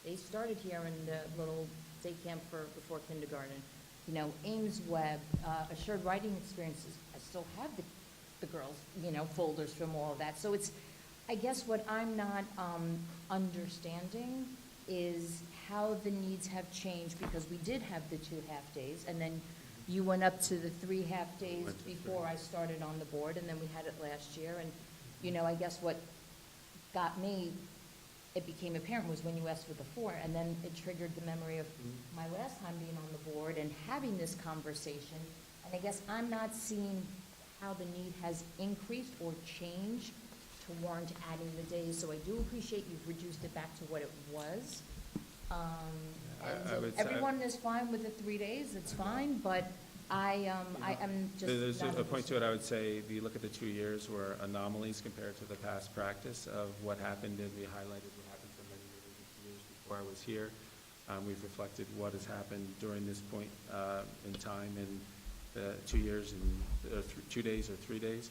they started here in the little day camp before kindergarten. You know, Ames Web, Assured Writing Experiences, I still have the girls, you know, folders from all of that. So it's, I guess what I'm not understanding is how the needs have changed, because we did have the 2 half-days, and then you went up to the 3 half-days before I started on the board, and then we had it last year. And, you know, I guess what got me, it became apparent, was when you asked for the 4, and then it triggered the memory of my last time being on the board and having this conversation. And I guess I'm not seeing how the need has increased or changed to warrant adding the days. So I do appreciate you've reduced it back to what it was. I would say- Everyone is fine with the 3 days, it's fine, but I am just There's not a point to it, understanding. I would say, if you look at the 2 years were anomalies compared to the past practice of what happened, and we highlighted what happened for many years before I was here. We've reflected what has happened during this point in time in the 2 years and 2 days or 3 days.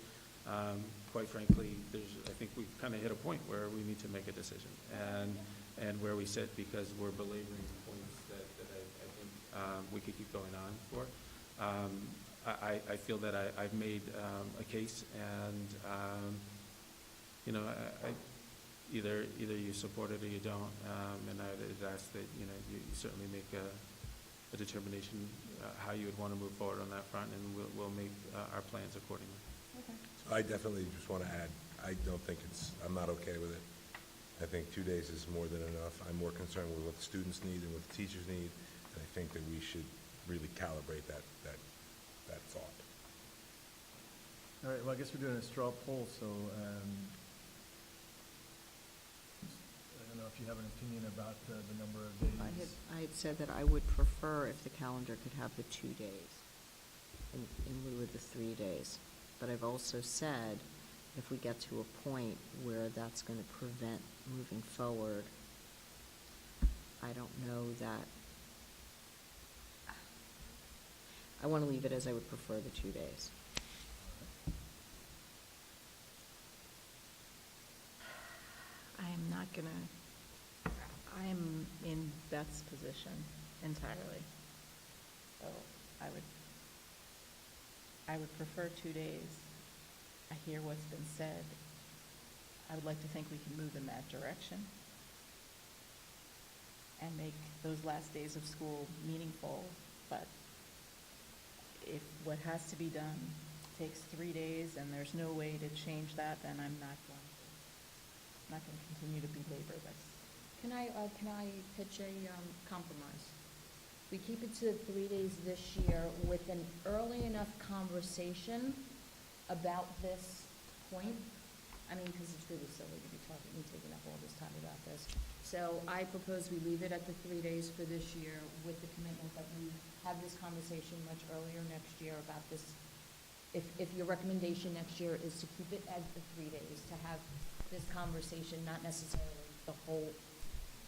Quite frankly, I think we've kind of hit a point where we need to make a decision, and where we sit, because we're belaboring points that I think we could keep going on for. I feel that I've made a case, and you know, either you support it or you don't, and I'd ask that, you know, you certainly make a determination how you would want to move forward on that front, and we'll make our plans accordingly. I definitely just want to add, I don't think I'm not okay with it. I think 2 days is more than enough. I'm more concerned with what the students need and what the teachers need, and I think that we should really calibrate that thought. All right, well, I guess we're doing a straw poll, so I don't know if you have an opinion about the number of days. I had said that I would prefer if the calendar could have the 2 days in lieu of the 3 days. But I've also said, if we get to a point where that's going to prevent moving forward, I don't know that, I want to leave it as I would prefer the 2 days. I am not gonna, I am in Beth's position entirely. So I would prefer 2 days. I hear what's been said. I would like to think we can move in that direction and make those last days of school meaningful. But if what has to be done takes 3 days and there's no way to change that, then I'm not going to continue to belabor this. Can I pitch a compromise? We keep it to 3 days this year with an early enough conversation about this point. I mean, because it's really silly to be talking and taking up all this time about this. So I propose we leave it at the 3 days for this year, with the commitment that we have this conversation much earlier next year about this. If your recommendation next year is to keep it at the 3 days, to have this conversation, not necessarily the whole,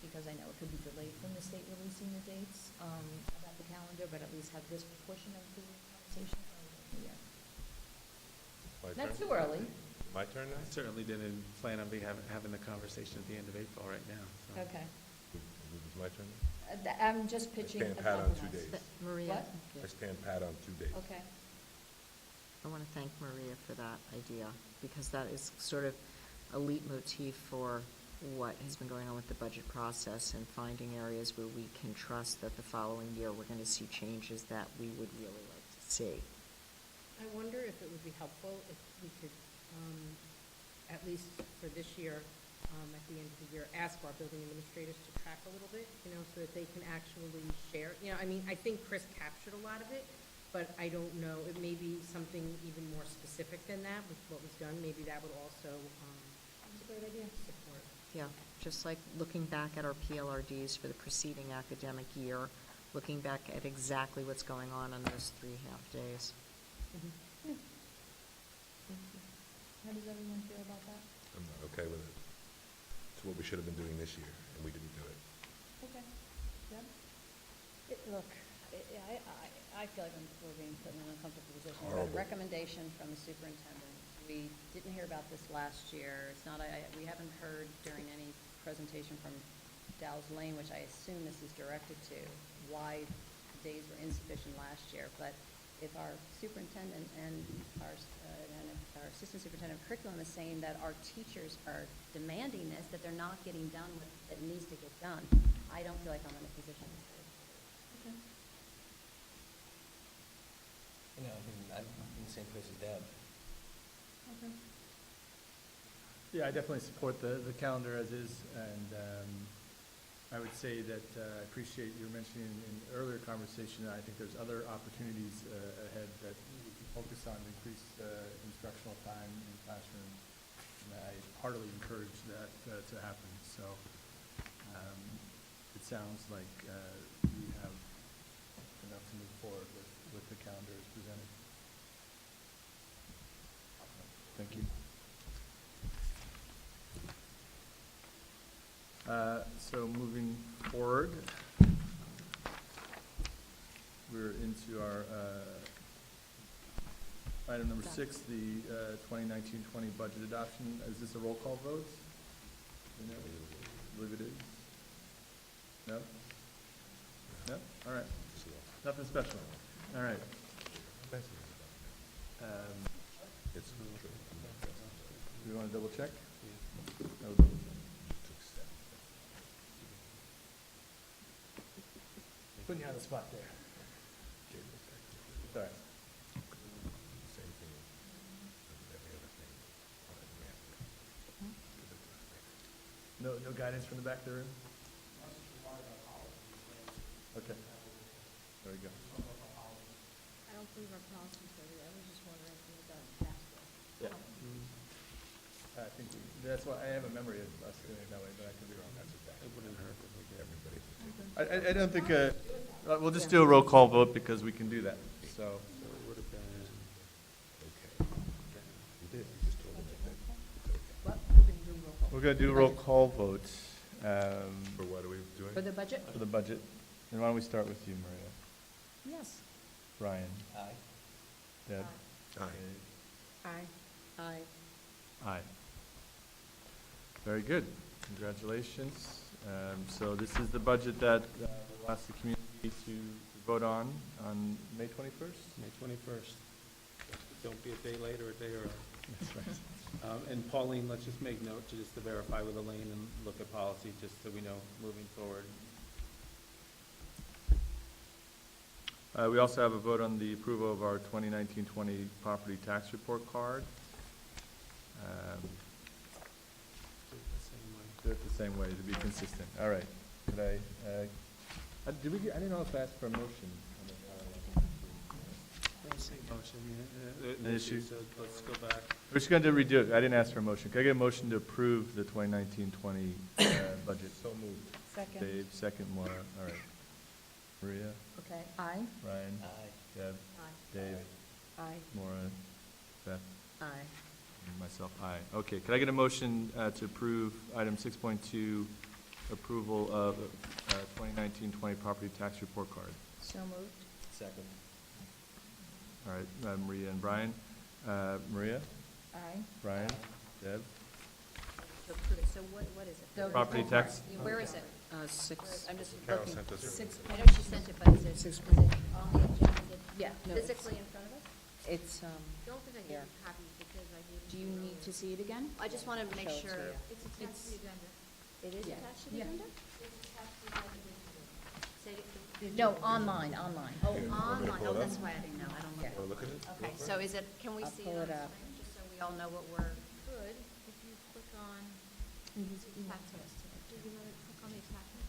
because I know it could be delayed from the state releasing the dates about the calendar, but at least have this portion of the conversation earlier in the year. My Not turn? too early. My turn now? I certainly didn't plan on having the conversation at the end of April right now. So. Okay. Is it my turn? I'm just pitching stand a pat on 2 compromise. days. Maria? What? I stand pat on 2 days. Okay. I want to thank Maria for that idea, because that is sort of a leitmotif for what has been going on with the budget process, and finding areas where we can trust that the following year we're going to see changes that we would really like to see. I wonder if it would be helpful if we could, at least for this year, at the end of the year, ask our building administrators to track a little bit, you know, so that they can actually share. You know, I mean, I think Chris captured a lot of it, but I don't know, it may be something even more specific than that with what was done. Maybe that would also, That's a great idea. support. Yeah, just like looking back at our PLRDs for the preceding academic year, looking back at exactly what's going on those 3 half-days. How does everyone feel about that? I'm not okay with it. It's what we should have been doing this year, and we didn't do it. Okay. Deb? Look, I feel like we're being put in an uncomfortable position. We got a Horrible. recommendation from the superintendent. We didn't hear about this last year. It's not, we haven't heard during any presentation from Dow's Lane, which I assume this is directed to, why days were insufficient last year. But if our superintendent and if our assistant superintendent of curriculum is saying that our teachers are demanding this, that they're not getting done what it needs to get done, I don't feel like I'm in a position to say. You know, I mean, I'm in the same place as Deb. Okay. Yeah, I definitely support the calendar as is, and I would say that I appreciate you mentioning in earlier conversation that I think there's other opportunities ahead that we can focus on to increase instructional time in the classroom, and I heartily encourage that to happen. So it sounds like we have enough to move forward with the calendar as presented. Thank you. So moving forward, we're into our item number 6, the 2019-20 budget adoption. Is this a roll call vote? No? I believe it is. No? No? All right. Nothing special. All right. It's true. Do we want to double check? No. Putting you on the spot there. It's all right. Same thing as every other thing. No guidance from the back of the room? Okay. There we go. I don't believe our policy's ready. I was just wondering if we got past Yeah. it. I think that's why I have a memory of us doing it that way, but I could be wrong. That's okay. It wouldn't hurt if we get everybody. I don't think, we'll just do a roll call vote because we can do that, so. So it would have been, okay. You did, you just told me that. It's okay. What? We're going to do roll call. We're going to do a roll call vote For what are we doing? For the budget? for the budget. And why don't we start with you, Maria? Yes. Brian? Aye. Deb? Aye. Aye. Aye. Aye. Very good. Congratulations. So this is the budget that we'll ask the community to vote on May 21st? May 21st. Don't be a day late or a day early. That's right. And Pauline, let's just make note just to verify with Elaine and look at policy, just so we know moving forward. We also have a vote on the approval of our 2019-20 property tax report card. Do it the same way to be consistent. All right. Could I didn't know if I asked for a motion. Motion, An issue? so let's go back. We're just going to redo it. I didn't ask for a motion. Can I get a motion to approve the 2019-20 budget? So moved. Second. Dave, second, Maura. All right. Maria? Okay. Aye. Ryan? Aye. Deb? Aye. Dave? Aye. Maura? Beth? Aye. And myself, aye. Okay, could I get a motion to approve item 6.2, approval of 2019-20 property tax report card? So moved. Second. All right, Maria and Brian. Maria? Aye. Brian? Deb? So approve it. So what is it? The Property report tax? Yeah, where is it? 6. I'm just Carol looking. sent us a- Six. I know she sent it, but is it on the agenda? Is it Yeah. No, physically in front of us? It's, Don't think I gave Here. you copies because I gave it Do to you you need to see it again? I just wanted to make Show it to sure. you. It's attached to the agenda. It is Yeah. attached to the Yeah. agenda? It's attached to the agenda. Say it. No, online. Oh, Here, want me to online. pull Oh, it that's up? why I didn't know. I don't look at Want to look at it? Okay, so is it, can we I'll see pull it on it the up. screen, just so we all know what we're, Good, if you click on the attachment. Do you want to click on the attachment?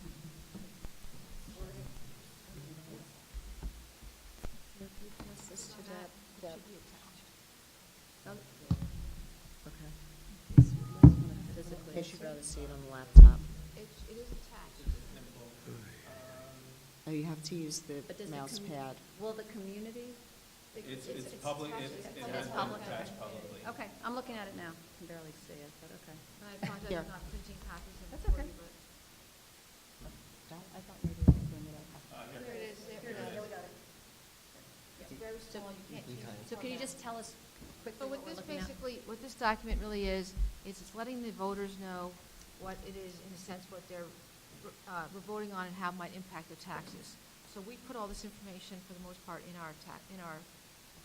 If you press this to Deb? It Deb? should be attached. Okay. Physically. They should be able to see it on the laptop. It is attached. Oh, you have to use the But does the mouse pad. Will the community? It's public, it It has is been public. attached publicly. Okay, I'm looking at it now. Can barely see it, but okay. I apologize Here. for not printing copies of it That's for okay. you, but I thought maybe we could bring it up. there it is. There it is. It's very small, you can't see it. So can you just tell us quickly So what what we're this looking at? basically, what this document really is it's letting the voters know what it is, in a sense, what they're voting on and how it might impact their taxes. So we put all this information, for the most part, in our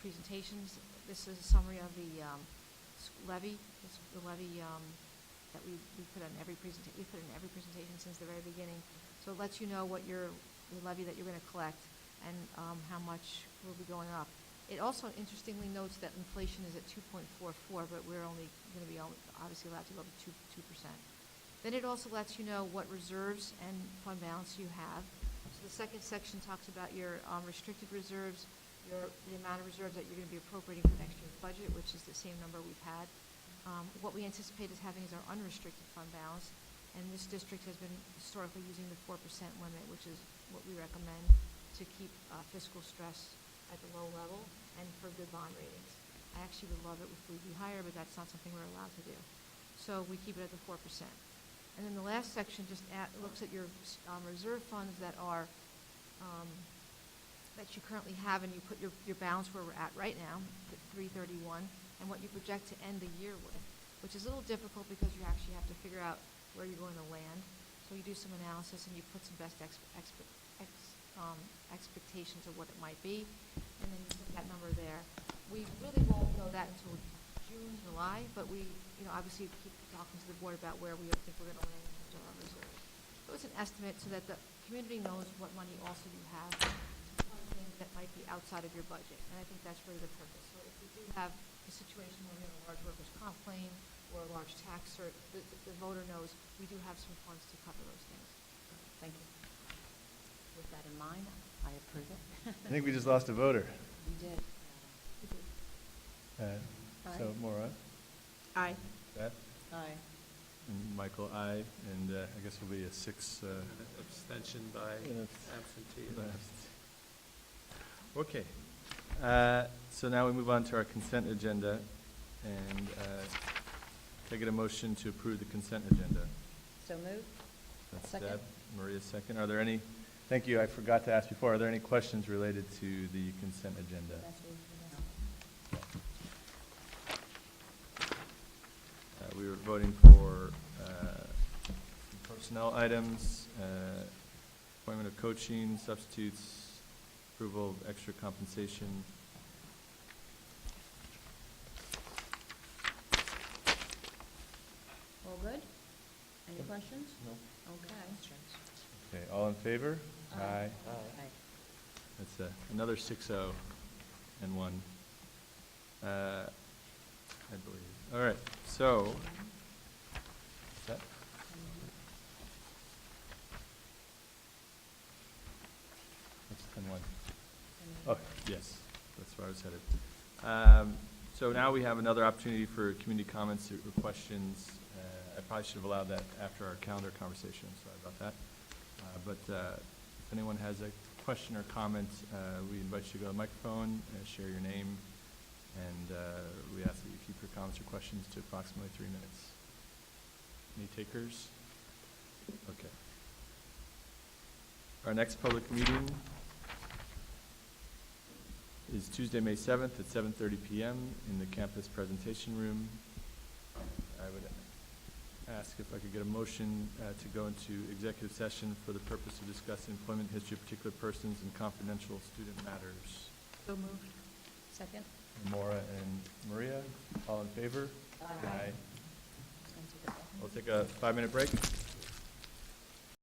presentations. This is a summary of the levy, the levy that we put in every presentation since the very beginning. So it lets you know what the levy that you're going to collect and how much will be going up. It also interestingly notes that inflation is at 2.44, but we're only going to be obviously allowed to go up to 2%. Then it also lets you know what reserves and fund balance you have. So the second section talks about your restricted reserves, the amount of reserves that you're going to be appropriating for next year's budget, which is the same number we've had. What we anticipate is having is our unrestricted fund balance, and this district has been historically using the 4% limit, which is what we recommend to keep fiscal stress at the low level and for good bond ratings. I actually would love it if we'd be higher, but that's not something we're allowed to do. So we keep it at the 4%. And then the last section just looks at your reserve funds that are that you currently have, and you put your balance where we're at right now, at 331, and what you project to end the year with, which is a little difficult because you actually have to figure out where you're going to land. So you do some analysis and you put some best expectations of what it might be, and then you put that number there. We really won't know that until June, July, but we, obviously keep talking to the board about where we think we're going to land in terms of our reserves. So it's an estimate so that the community knows what money also you have to fund things that might be outside of your budget, and I think that's really the purpose. So if we do have a situation where we have a large workers' comp claim or a large tax cert, the voter knows we do have some funds to cover those things. Thank you. With that in mind, I approve it. I think we just lost a voter. We did. So Maura, Aye. Beth, Aye. and Michael, aye, and I guess it'll be a 6. Abstention by absentee. Okay. So now we move on to our consent agenda, and can I get a motion to approve the consent agenda? So moved. That's Second. Deb. Maria's second. Are there any, thank you, I forgot to ask before, are there any questions related to the consent agenda? We were voting for some personnel items, appointment of coaching, substitutes, approval of extra compensation. All good? Any questions? No. Okay. Okay, all in favor? Aye. Aye. That's another 6-0 and 1. I believe. All right, so, is that? That's 10-1. Oh, yes, that's where I was headed. So now we have another opportunity for community comments or questions. I probably should have allowed that after our calendar conversation, sorry about that. But if anyone has a question or comment, we invite you to go to the microphone, share your name, and we ask that you keep your comments or questions to approximately 3 minutes. Any takers? Okay. Our next public meeting is Tuesday, May 7th at 7:30 p.m. in the campus presentation room. I would ask if I could get a motion to go into executive session for the purpose of discussing employment history of particular persons and confidential student matters. So moved. Second. Maura and Maria, all in favor? Aye. We'll take a 5-minute break.